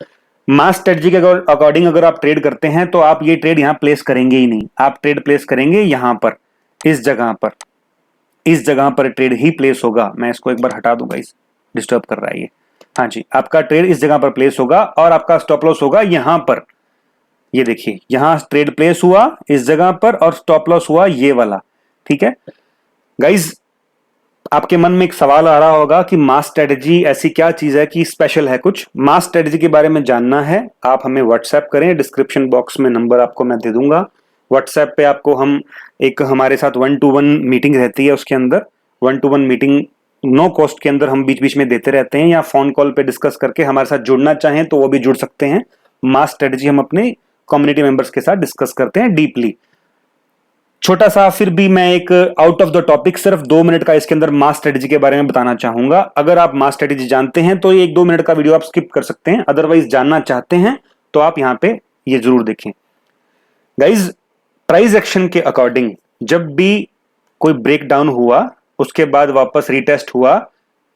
मास स्ट्रेटजी के अकॉर्डिंग अगर आप ट्रेड करते हैं तो आप ये ट्रेड यहां प्लेस करेंगे ही नहीं, आप ट्रेड प्लेस करेंगे यहां पर, इस जगह पर ट्रेड ही प्लेस होगा। मैं इसको एक बार हटा दूंगा, इस डिस्टर्ब कर रहा है ये। हाँ जी, आपका ट्रेड इस जगह पर प्लेस होगा और आपका स्टॉप लॉस होगा यहां पर। ये देखिए, यहां ट्रेड प्लेस हुआ इस जगह पर और स्टॉप लॉस हुआ ये वाला। ठीक है गाइज, आपके मन में एक सवाल आ रहा होगा कि मास स्ट्रेटजी ऐसी क्या चीज है कि स्पेशल है कुछ। मास स्ट्रेटजी के बारे में जानना है, आप हमें व्हाट्सएप करें, डिस्क्रिप्शन बॉक्स में नंबर आपको मैं दे दूंगा, व्हाट्सएप पे आपको हम एक हमारे साथ 1-to-1 मीटिंग रहती है, उसके अंदर 1-to-1 मीटिंग नो कॉस्ट के अंदर हम बीच बीच में देते रहते हैं, या फोन कॉल पे डिस्कस करके हमारे साथ जुड़ना चाहें तो वो भी जुड़ सकते हैं। मास स्ट्रेटजी हम अपने कम्युनिटी मेंबर्स के साथ डिस्कस करते हैं डीपली। छोटा सा फिर भी मैं एक आउट ऑफ द टॉपिक सिर्फ 2 मिनट का इसके अंदर मास स्ट्रेटजी के बारे में बताना चाहूंगा। अगर आप मास स्ट्रेटजी जानते हैं तो ये 1-2 मिनट का वीडियो आप स्किप कर सकते हैं, अदरवाइज जानना चाहते हैं तो आप यहां पे ये जरूर देखें। गाइज, प्राइस एक्शन के अकॉर्डिंग जब भी कोई ब्रेक डाउन हुआ, उसके बाद वापस रीटेस्ट हुआ,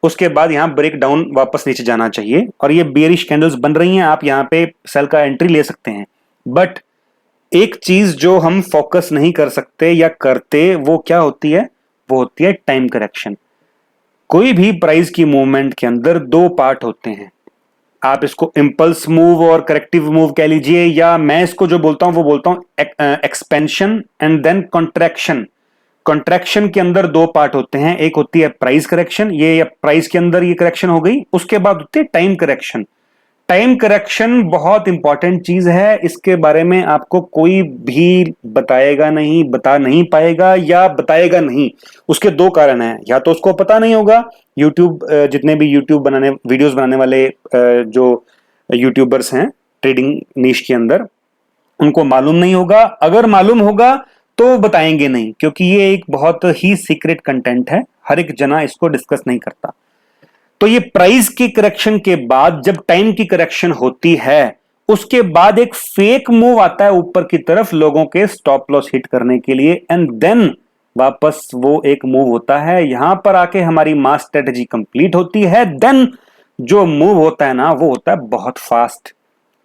उसके बाद यहां ब्रेक डाउन वापस नीचे जाना चाहिए, और ये बेयरिश कैंडल्स बन रही हैं, आप यहां पे सेल का एंट्री ले सकते हैं। बट एक चीज जो हम फोकस नहीं कर सकते या करते, वो क्या होती है? वो होती है टाइम करेक्शन। कोई भी प्राइस की मूवमेंट के अंदर 2 पार्ट होते हैं। आप इसको इंपल्स मूव और करेक्टिव मूव कह लीजिए, या मैं इसको जो बोलता हूं वो बोलता हूं expansion and then contraction. Contraction के अंदर 2 पार्ट होते हैं, एक होती है प्राइस करेक्शन, ये प्राइस के अंदर ये करेक्शन हो गई, उसके बाद होती है टाइम करेक्शन। टाइम करेक्शन बहुत इंपॉर्टेंट चीज है, इसके बारे में आपको कोई भी बताएगा नहीं, बता नहीं पाएगा या बताएगा नहीं। उसके 2 कारण हैं, या तो उसको पता नहीं होगा, यूट्यूब जितने भी यूट्यूब बनाने वीडियोस बनाने वाले जो यूट्यूबर्स हैं ट्रेडिंग नीश के अंदर, उनको मालूम नहीं होगा। अगर मालूम होगा तो बताएंगे नहीं, क्योंकि ये एक बहुत ही सीक्रेट कंटेंट है, हर एक जना इसको डिस्कस नहीं करता। तो ये प्राइस की करेक्शन के बाद जब टाइम की करेक्शन होती है, उसके बाद एक फेक मूव आता है ऊपर की तरफ लोगों के स्टॉप लॉस हिट करने के लिए, एंड देन वापस वो एक मूव होता है, यहां पर आके हमारी मास स्ट्रेटजी कंप्लीट होती है। देन जो मूव होता है ना, वो होता है बहुत फास्ट।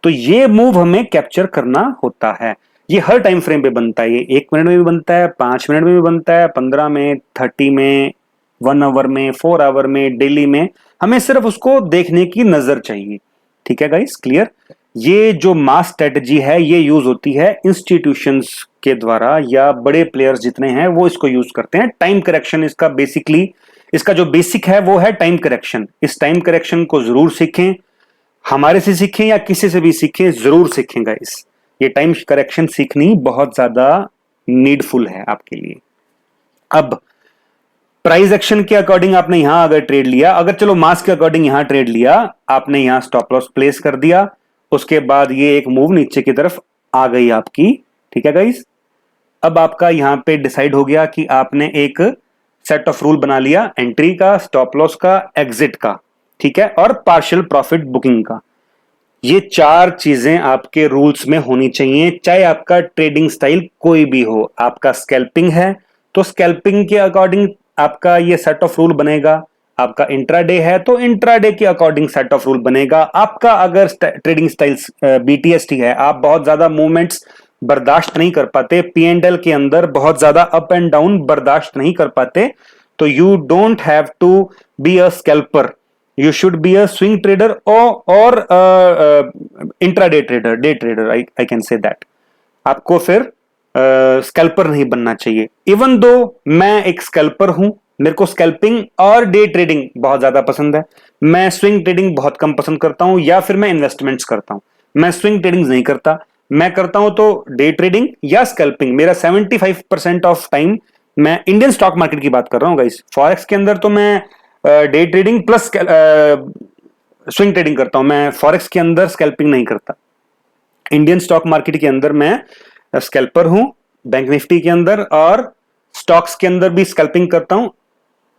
तो ये मूव हमें कैप्चर करना होता है। ये हर टाइम फ्रेम पे बनता है, ये 1 मिनट में भी बनता है, 5 मिनट में भी बनता है, 15 में, 30 में, 1 आवर में, 4 आवर में, डेली में। हमें सिर्फ उसको देखने की नजर चाहिए। ठीक है गाइस, क्लियर? ये जो मास स्ट्रेटजी है ये यूज होती है इंस्टीट्यूशंस के द्वारा, या बड़े प्लेयर्स जितने हैं वो इसको यूज करते हैं। टाइम करेक्शन इसका बेसिकली, इसका जो बेसिक है वो है टाइम करेक्शन। इस टाइम करेक्शन को जरूर सीखें, हमारे से सीखें या किसी से भी सीखें, जरूर सीखें गाइस। ये टाइम करेक्शन सीखनी बहुत ज्यादा नीडफुल है आपके लिए। अब प्राइस एक्शन के अकॉर्डिंग आपने यहां अगर ट्रेड लिया, अगर चलो मास के अकॉर्डिंग यहां ट्रेड लिया, आपने यहां स्टॉप लॉस प्लेस कर दिया, उसके बाद ये एक मूव नीचे की तरफ आ गई आपकी। ठीक है गाइस, अब आपका यहां पे डिसाइड हो गया कि आपने एक सेट ऑफ रूल बना लिया, एंट्री का, स्टॉप लॉस का, एग्जिट का, ठीक है, और पार्शियल प्रॉफिट बुकिंग का। ये 4 चीजें आपके रूल्स में होनी चाहिए, चाहे आपका ट्रेडिंग स्टाइल कोई भी हो। आपका स्कैल्पिंग है तो स्कैल्पिंग के अकॉर्डिंग आपका ये सेट ऑफ रूल बनेगा, आपका इंट्राडे है तो इंट्राडे के अकॉर्डिंग सेट ऑफ रूल बनेगा। आपका अगर ट्रेडिंग स्टाइल बीटीएसटी है, आप बहुत ज्यादा मूवमेंट्स बर्दाश्त नहीं कर पाते, पीएनएल के अंदर बहुत ज्यादा अप एंड डाउन बर्दाश्त नहीं कर पाते, तो you don't have to be a scalper, you should be a swing trader or intraday trader, day trader, I can say that। आपको फिर स्कैल्पर नहीं बनना चाहिए। इवन दो मैं एक स्कैल्पर हूं, मेरे को स्कैल्पिंग और डे ट्रेडिंग बहुत ज्यादा पसंद है, मैं स्विंग ट्रेडिंग बहुत कम पसंद करता हूं, या फिर मैं इन्वेस्टमेंट्स करता हूं। मैं स्विंग ट्रेडिंग नहीं करता, मैं करता हूं तो डे ट्रेडिंग या स्कैल्पिंग। मेरा 75% ऑफ टाइम, मैं इंडियन स्टॉक मार्केट की बात कर रहा हूं गाइस, फॉरेक्स के अंदर तो मैं day trading plus swing trading करता हूं, मैं फॉरेक्स के अंदर स्कैल्पिंग नहीं करता। इंडियन स्टॉक मार्केट के अंदर मैं स्कैल्पर हूं, बैंक निफ्टी के अंदर और स्टॉक्स के अंदर भी स्कैल्पिंग करता हूं,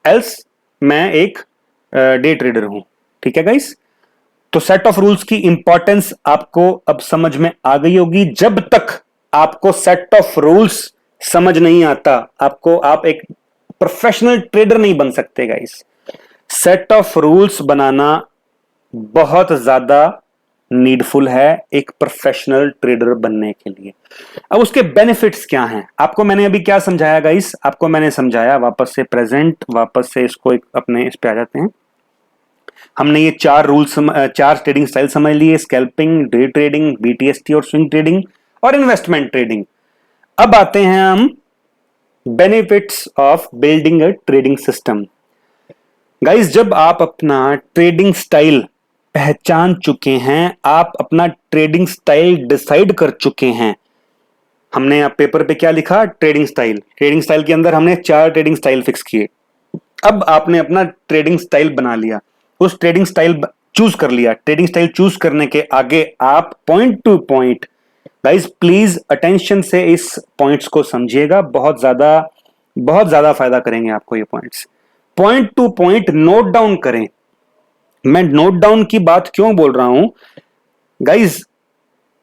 एल्स मैं एक डे ट्रेडर हूं। ठीक है गाइस, तो सेट ऑफ रूल्स की इंपॉर्टेंस आपको अब समझ में आ गई होगी। जब तक आपको सेट ऑफ रूल्स समझ नहीं आता, आप एक प्रोफेशनल ट्रेडर नहीं बन सकते गाइस। सेट ऑफ रूल्स बनाना बहुत ज्यादा नीडफुल है एक प्रोफेशनल ट्रेडर बनने के लिए। अब उसके बेनिफिट्स क्या हैं, आपको मैंने अभी क्या समझाया गाइस, आपको मैंने समझाया, वापस से प्रेजेंट, वापस से इसको अपने इस पे आ जाते हैं। हमने ये 4 रूल्स, 4 ट्रेडिंग स्टाइल समझ लिए, स्कैल्पिंग, डे ट्रेडिंग, बीटीएसटी और स्विंग ट्रेडिंग और इन्वेस्टमेंट ट्रेडिंग। अब आते हैं हम benefits of building a trading system. Guys, जब आप अपना ट्रेडिंग स्टाइल पहचान चुके हैं, आप अपना ट्रेडिंग स्टाइल डिसाइड कर चुके हैं, हमने आप पेपर पे क्या लिखा, ट्रेडिंग स्टाइल। ट्रेडिंग स्टाइल के अंदर हमने 4 ट्रेडिंग स्टाइल फिक्स किए। अब आपने अपना ट्रेडिंग स्टाइल बना लिया, उस ट्रेडिंग स्टाइल चूज कर लिया। ट्रेडिंग स्टाइल चूज करने के आगे आप point two point, guys please attention से इस पॉइंट्स को समझिएगा, बहुत ज्यादा फायदा करेंगे आपको ये points. Point two point note down करें। मैं नोट डाउन की बात क्यों बोल रहा हूं गाइस,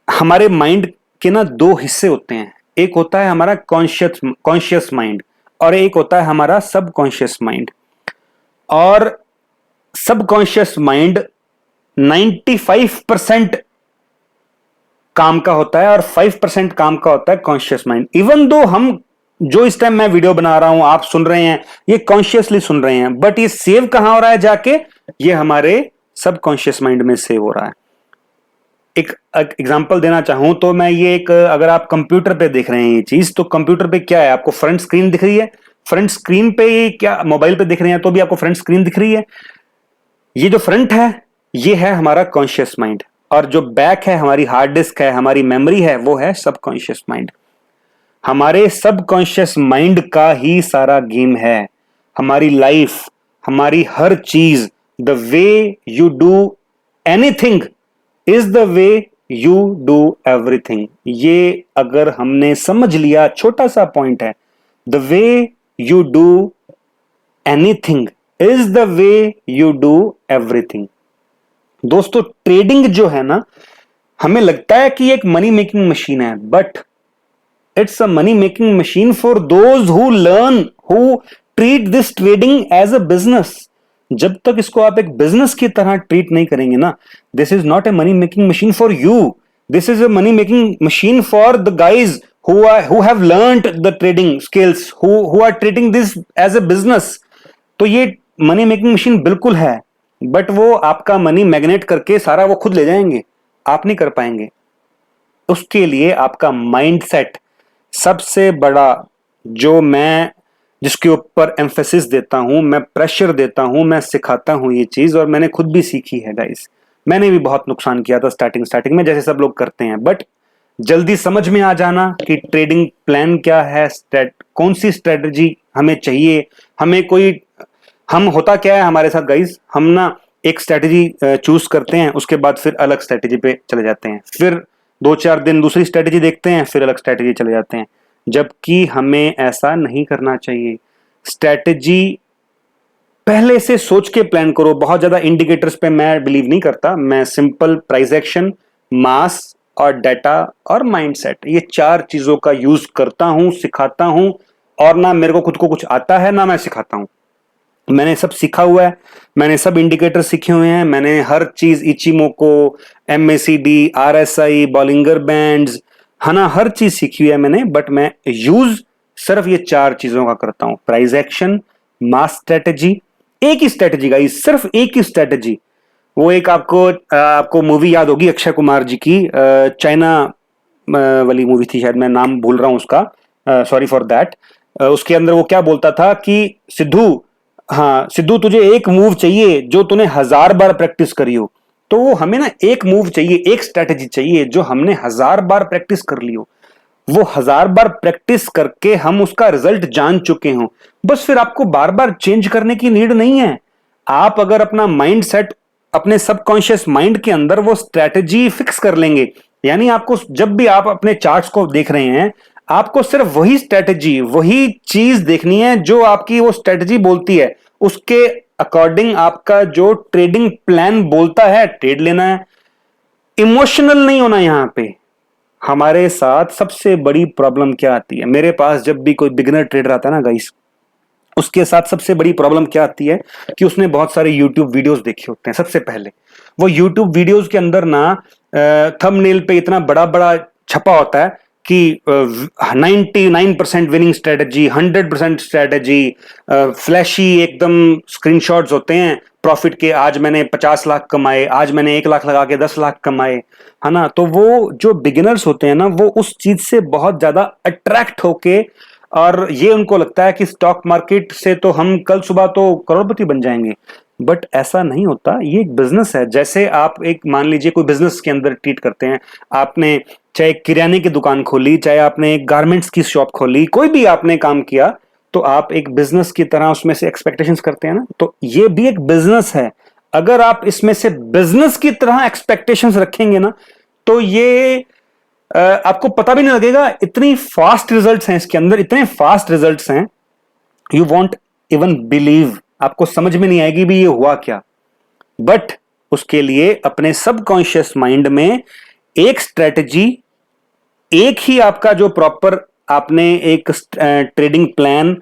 हमारे माइंड के ना 2 हिस्से होते हैं। एक होता है हमारा कॉन्शियस माइंड और एक होता है हमारा सबकॉन्शियस माइंड। और सबकॉन्शियस माइंड 95% काम का होता है और 5% काम का होता है कॉन्शियस माइंड। इवन दो हम जो इस टाइम मैं वीडियो बना रहा हूं, आप सुन रहे हैं, ये कॉन्शियसली सुन रहे हैं, बट ये सेव कहां हो रहा है जाके, ये हमारे सबकॉन्शियस माइंड में सेव हो रहा है। एक एग्जांपल देना चाहूं तो मैं ये एक, अगर आप कंप्यूटर पे देख रहे हैं ये चीज, तो कंप्यूटर पे क्या है, आपको फ्रंट स्क्रीन दिख रही है। फ्रंट स्क्रीन पे क्या, मोबाइल पे दिख रहे हैं तो भी आपको फ्रंट स्क्रीन दिख रही है। ये जो फ्रंट है ये है हमारा कॉन्शियस माइंड, और जो बैक है, हमारी हार्ड डिस्क है, हमारी मेमोरी है, वो है सबकॉन्शियस माइंड। हमारे सबकॉन्शियस माइंड का ही सारा गेम है। हमारी लाइफ, हमारी हर चीज, the way you do anything is the way you do everything. ये अगर हमने समझ लिया, छोटा सा पॉइंट है, the way you do anything is the way you do everything. दोस्तों ट्रेडिंग जो है ना, हमें लगता है कि एक मनी मेकिंग मशीन है, but it's a money making machine for those who learn, who treat this trading as a business. जब तक इसको आप एक बिजनेस की तरह ट्रीट नहीं करेंगे ना, this is not a money making machine for you, this is a money making machine for the guys who have learned the trading skills, who are treating this as a business। तो ये मनी मेकिंग मशीन बिल्कुल है, बट वो आपका मनी मैग्नेट करके सारा वो खुद ले जाएंगे, आप नहीं कर पाएंगे। उसके लिए आपका माइंडसेट सबसे बड़ा, जो मैं जिसके ऊपर एम्फेसिस देता हूं, मैं प्रेशर देता हूं, मैं सिखाता हूं ये चीज, और मैंने खुद भी सीखी है गाइस। मैंने भी बहुत नुकसान किया था स्टार्टिंग में, जैसे सब लोग करते हैं, बट जल्दी समझ में आ जाना कि ट्रेडिंग प्लान क्या है, कौन सी स्ट्रेटजी हमें चाहिए, हमें कोई, हम होता क्या है हमारे साथ गाइस, हम ना एक स्ट्रेटजी चूज करते हैं, उसके बाद फिर अलग स्ट्रेटजी पे चले जाते हैं, फिर 2-4 दिन दूसरी स्ट्रेटजी देखते हैं, फिर अलग स्ट्रेटजी चले जाते हैं, जबकि हमें ऐसा नहीं करना चाहिए। स्ट्रेटजी पहले से सोच के प्लान करो। बहुत ज्यादा इंडिकेटर्स पे मैं बिलीव नहीं करता, मैं सिंपल प्राइस एक्शन, मास और डाटा और माइंडसेट, ये 4 चीजों का यूज करता हूं, सिखाता हूं। और ना मेरे को खुद को कुछ आता है ना मैं सिखाता हूं, मैंने सब सीखा हुआ है, मैंने सब इंडिकेटर सीखे हुए हैं, मैंने हर चीज, Ichimoku, MACD, RSI, Bollinger bands, है ना, हर चीज सीखी हुई है मैंने, बट मैं यूज सिर्फ ये 4 चीजों का करता हूं। प्राइस एक्शन, मास स्ट्रेटेजी, एक ही स्ट्रेटेजी का, सिर्फ एक ही स्ट्रेटेजी। वो एक आपको मूवी याद होगी अक्षय कुमार जी की, चाइना वाली मूवी थी शायद, मैं नाम भूल रहा हूं उसका, सॉरी फॉर दैट। उसके अंदर वो क्या बोलता था कि सिद्धू, हाँ सिद्धू, तुझे एक मूव चाहिए जो तूने 1000 बार प्रैक्टिस करी हो। तो वो हमें ना एक मूव चाहिए, एक स्ट्रेटेजी चाहिए जो हमने 1000 बार प्रैक्टिस कर ली हो, वो 1000 बार प्रैक्टिस करके हम उसका रिजल्ट जान चुके हों, बस फिर आपको बार बार चेंज करने की नीड नहीं है। आप अगर अपना माइंड सेट, अपने सबकॉन्शियस माइंड के अंदर वो स्ट्रेटेजी फिक्स कर लेंगे, यानी आपको जब भी आप अपने चार्ट्स को देख रहे हैं, आपको सिर्फ वही स्ट्रेटेजी, वही चीज देखनी है जो आपकी वो स्ट्रेटेजी बोलती है, उसके अकॉर्डिंग आपका जो ट्रेडिंग प्लान बोलता है, ट्रेड लेना है। इमोशनल नहीं होना। यहां पे हमारे साथ सबसे बड़ी प्रॉब्लम क्या आती है, मेरे पास जब भी कोई बिगिनर ट्रेडर आता है ना गाइस, उसके साथ सबसे बड़ी प्रॉब्लम क्या आती है कि उसने बहुत सारे YouTube वीडियोस देखे होते हैं। सबसे पहले वो YouTube वीडियोस के अंदर ना थंबनेल पे इतना बड़ा बड़ा छपा होता है कि 99% विनिंग स्ट्रेटजी, 100% स्ट्रेटजी, फ्लैशी एकदम स्क्रीनशॉट्स होते हैं प्रॉफिट के, आज मैंने 50 लाख कमाए, आज मैंने 1 लाख लगा के 10 लाख कमाए, है ना। तो वो जो बिगिनर्स होते हैं ना, वो उस चीज से बहुत ज्यादा अट्रैक्ट होके, और ये उनको लगता है कि स्टॉक मार्केट से तो हम कल सुबह तो करोड़पति बन जाएंगे, बट ऐसा नहीं होता। ये एक बिजनेस है। जैसे आप एक मान लीजिए कोई बिजनेस के अंदर ट्रीट करते हैं, आपने चाहे किराने की दुकान खोली, चाहे आपने एक गारमेंट्स की शॉप खोली, कोई भी आपने काम किया, तो आप एक बिजनेस की तरह उसमें से एक्सपेक्टेशंस करते हैं ना, तो ये भी एक बिजनेस है। अगर आप इसमें से बिजनेस की तरह एक्सपेक्टेशंस रखेंगे ना, तो ये आपको पता भी नहीं लगेगा, इतनी फास्ट रिजल्ट्स हैं इसके अंदर, इतने फास्ट रिजल्ट्स हैं, यू वॉन्ट इवन बिलीव, आपको समझ में नहीं आएगी भी ये हुआ क्या। बट उसके लिए अपने सबकॉन्शियस माइंड में एक स्ट्रेटजी, एक ही आपका जो प्रॉपर आपने एक ट्रेडिंग प्लान,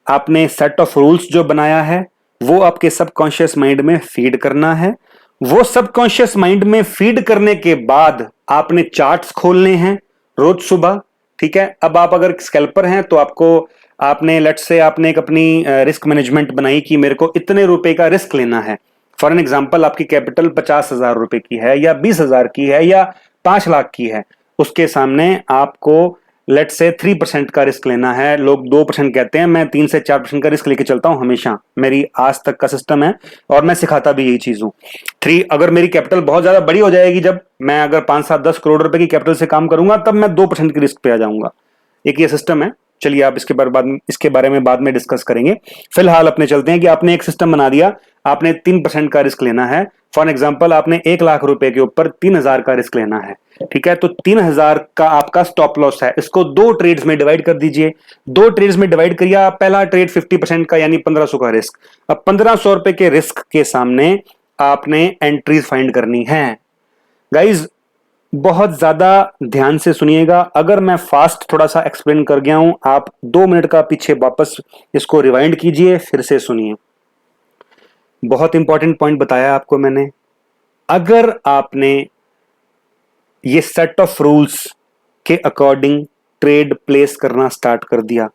आपने सेट ऑफ रूल्स जो बनाया है, वो आपके सबकॉन्शियस माइंड में फीड करना है। वो सबकॉन्शियस माइंड में फीड करने के बाद आपने चार्ट्स खोलने हैं रोज सुबह, ठीक है। अब आप अगर स्कैल्पर हैं तो आपने लेट्स से आपने एक अपनी रिस्क मैनेजमेंट बनाई कि मेरे को इतने रुपए का रिस्क लेना है। फॉर एन एग्जाम्पल, आपकी कैपिटल 50,000 रुपए की है, या 20,000 की है, या 5 लाख की है। उसके सामने आपको लेट से 3% का रिस्क लेना है। लोग 2% कहते हैं, मैं 3 से 4% का रिस्क लेके चलता हूं हमेशा, मेरी आज तक का सिस्टम है और मैं सिखाता भी यही चीज हूं। 3, अगर मेरी कैपिटल बहुत ज्यादा बड़ी हो जाएगी, जब मैं अगर 5, 7, 10 करोड़ रुपए की कैपिटल से काम करूंगा, तब मैं 2% की रिस्क पे आ जाऊंगा। एक ये सिस्टम है। चलिए आप इसके बारे में बाद में डिस्कस करेंगे। फिलहाल अपने चलते हैं कि आपने एक सिस्टम बना दिया, आपने 3% का रिस्क लेना है। फॉर एग्जाम्पल, आपने 1 लाख रुपए के ऊपर 3,000 का रिस्क लेना है, ठीक है। तो 3,000 का आपका स्टॉप लॉस है, इसको 2 ट्रेड्स में डिवाइड कर दीजिए। 2 ट्रेड्स में डिवाइड करिए आप। पहला ट्रेड 50% का, यानी 1,500 का रिस्क। अब 1,500 रुपए के रिस्क के सामने आपने एंट्रीज फाइंड करनी है। गाइज बहुत ज्यादा ध्यान से सुनिएगा, अगर मैं फास्ट थोड़ा सा एक्सप्लेन कर गया हूं, आप 2 मिनट का पीछे वापस इसको रिवाइंड कीजिए, फिर से सुनिए। बहुत इंपॉर्टेंट पॉइंट बताया आपको मैंने। अगर आपने ये सेट ऑफ रूल्स के अकॉर्डिंग ट्रेड प्लेस करना स्टार्ट कर दिया,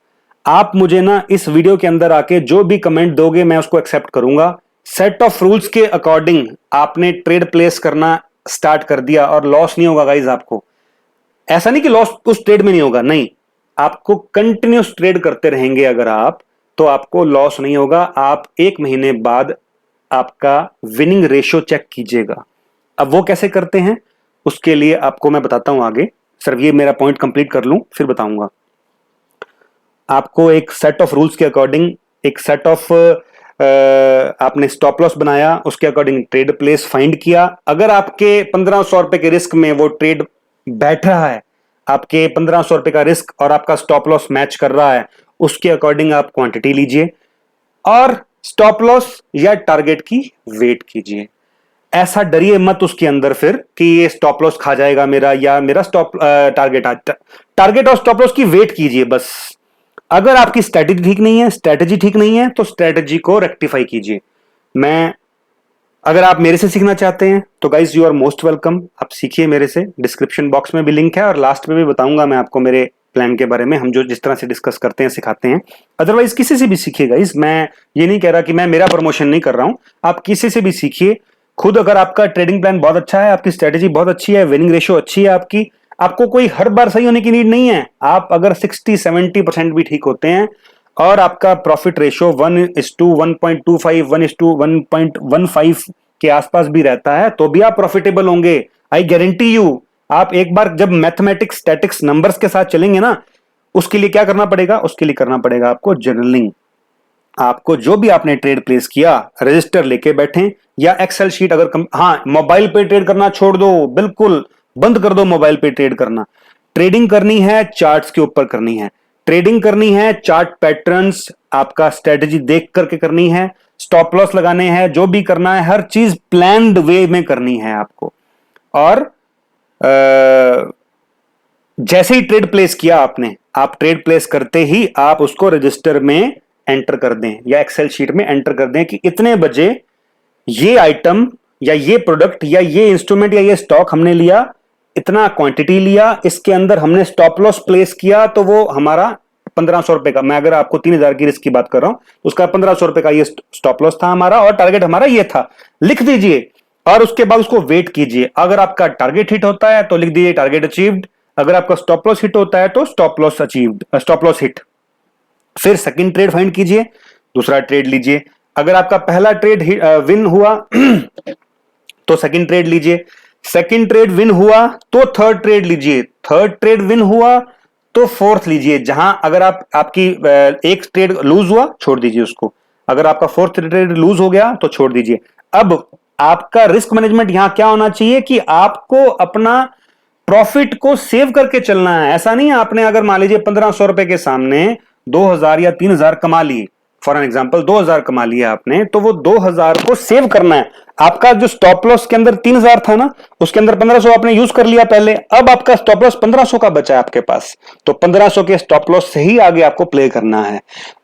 आप मुझे ना इस वीडियो के अंदर आके जो भी कमेंट दोगे मैं उसको एक्सेप्ट करूंगा। सेट ऑफ रूल्स के अकॉर्डिंग आपने ट्रेड प्लेस करना स्टार्ट कर दिया और लॉस नहीं होगा गाइज आपको। ऐसा नहीं कि लॉस उस ट्रेड में नहीं होगा, नहीं, आपको कंटिन्यूस ट्रेड करते रहेंगे अगर आप, तो आपको लॉस नहीं होगा। आप 1 महीने बाद आपका विनिंग रेशियो चेक कीजिएगा। अब वो कैसे करते हैं, उसके लिए आपको मैं बताता हूं आगे। सिर्फ ये मेरा पॉइंट कंप्लीट कर लूं फिर बताऊंगा। आपको एक सेट ऑफ रूल्स के अकॉर्डिंग, एक सेट ऑफ आपने स्टॉप लॉस बनाया, उसके अकॉर्डिंग ट्रेड प्लेस फाइंड किया। अगर आपके 1,500 रुपए के रिस्क में वो ट्रेड बैठ रहा है, आपके 1,500 रुपए का रिस्क और आपका स्टॉप लॉस मैच कर रहा है, उसके अकॉर्डिंग आप क्वांटिटी लीजिए और स्टॉप लॉस या टारगेट की वेट कीजिए। ऐसा डरिए मत उसके अंदर फिर कि ये स्टॉप लॉस खा जाएगा मेरा, या मेरा टारगेट और स्टॉप लॉस की वेट कीजिए बस। अगर आपकी स्ट्रेटेजी ठीक नहीं है तो स्ट्रेटेजी को रेक्टिफाई कीजिए। अगर आप मेरे से सीखना चाहते हैं तो guys you are most welcome, आप सीखिए मेरे से। डिस्क्रिप्शन बॉक्स में भी लिंक है और लास्ट में भी बताऊंगा मैं आपको मेरे प्लान के बारे में, हम जो जिस तरह से डिस्कस करते हैं सिखाते हैं। अदरवाइज किसी से भी सीखिए गाइज, मैं ये नहीं कह रहा कि मैं मेरा प्रमोशन नहीं कर रहा हूं, आप किसी से भी सीखिए खुद। अगर आपका ट्रेडिंग प्लान बहुत अच्छा है, आपकी स्ट्रेटेजी बहुत अच्छी है, विनिंग रेशियो अच्छी है आपकी, आपको कोई हर बार सही होने की नीड नहीं है। आप अगर 60-70% भी ठीक होते हैं और आपका प्रॉफिट रेशियो 1:1.25, 1:1.15 के आसपास भी रहता है, तो भी आप प्रॉफिटेबल होंगे। I guarantee you. आप एक बार जब मैथमेटिक्स, स्टैटिक्स, नंबर्स के साथ चलेंगे ना, उसके लिए क्या करना पड़ेगा, उसके लिए करना पड़ेगा आपको जर्नलिंग। आपको जो भी आपने ट्रेड प्लेस किया, रजिस्टर लेके बैठे या एक्सेल शीट। हाँ, मोबाइल पे ट्रेड करना छोड़ दो, बिल्कुल बंद कर दो मोबाइल पे ट्रेड करना। ट्रेडिंग करनी है चार्ट्स के ऊपर करनी है, ट्रेडिंग करनी है चार्ट पैटर्न्स, आपका स्ट्रेटेजी देख करके करनी है, स्टॉप लॉस लगाने हैं, जो भी करना है हर चीज प्लान्ड वे में करनी है आपको। और जैसे ही ट्रेड प्लेस किया आपने, आप ट्रेड प्लेस करते ही आप उसको रजिस्टर में एंटर कर दें या एक्सेल शीट में एंटर कर दें कि इतने बजे ये आइटम या ये प्रोडक्ट या ये इंस्ट्रूमेंट या ये स्टॉक हमने लिया, इतना क्वांटिटी लिया, इसके अंदर हमने स्टॉप लॉस प्लेस किया, तो वो हमारा 1,500 रुपए का, मैं अगर आपको 3,000 की रिस्क की बात कर रहा हूं, उसका 1,500 रुपए का ये स्टॉप लॉस था हमारा और टारगेट हमारा ये था। लिख दीजिए और उसके बाद उसको वेट कीजिए। अगर आपका टारगेट हिट होता है तो लिख दीजिए टारगेट अचीव्ड, अगर आपका स्टॉप लॉस हिट होता है तो stop loss achieved, stop loss hit. फिर सेकंड ट्रेड फाइंड कीजिए, दूसरा ट्रेड लीजिए। अगर आपका पहला ट्रेड विन हुआ तो सेकंड ट्रेड लीजिए, सेकंड ट्रेड विन हुआ तो थर्ड ट्रेड लीजिए, थर्ड ट्रेड विन हुआ तो फोर्थ लीजिए। जहां अगर आपकी एक ट्रेड लूज हुआ छोड़ दीजिए उसको, अगर आपका फोर्थ ट्रेड लूज हो गया तो छोड़ दीजिए। अब आपका रिस्क मैनेजमेंट यहां क्या होना चाहिए कि आपको अपना प्रॉफिट को सेव करके चलना है। ऐसा नहीं है आपने अगर मान लीजिए 1500 रुपए के सामने 2000 या 3000 कमा लिए, फॉर एन एग्जांपल 2000 कमा लिया आपने, तो वो 2000 को सेव करना है। आपका जो स्टॉप लॉस के अंदर 3000 था ना, उसके अंदर 1500 आपने यूज कर लिया पहले, अब आपका स्टॉप लॉस 1500 का बचा है आपके पास, तो 1500 के स्टॉप लॉस से ही आगे आपको प्ले करना है।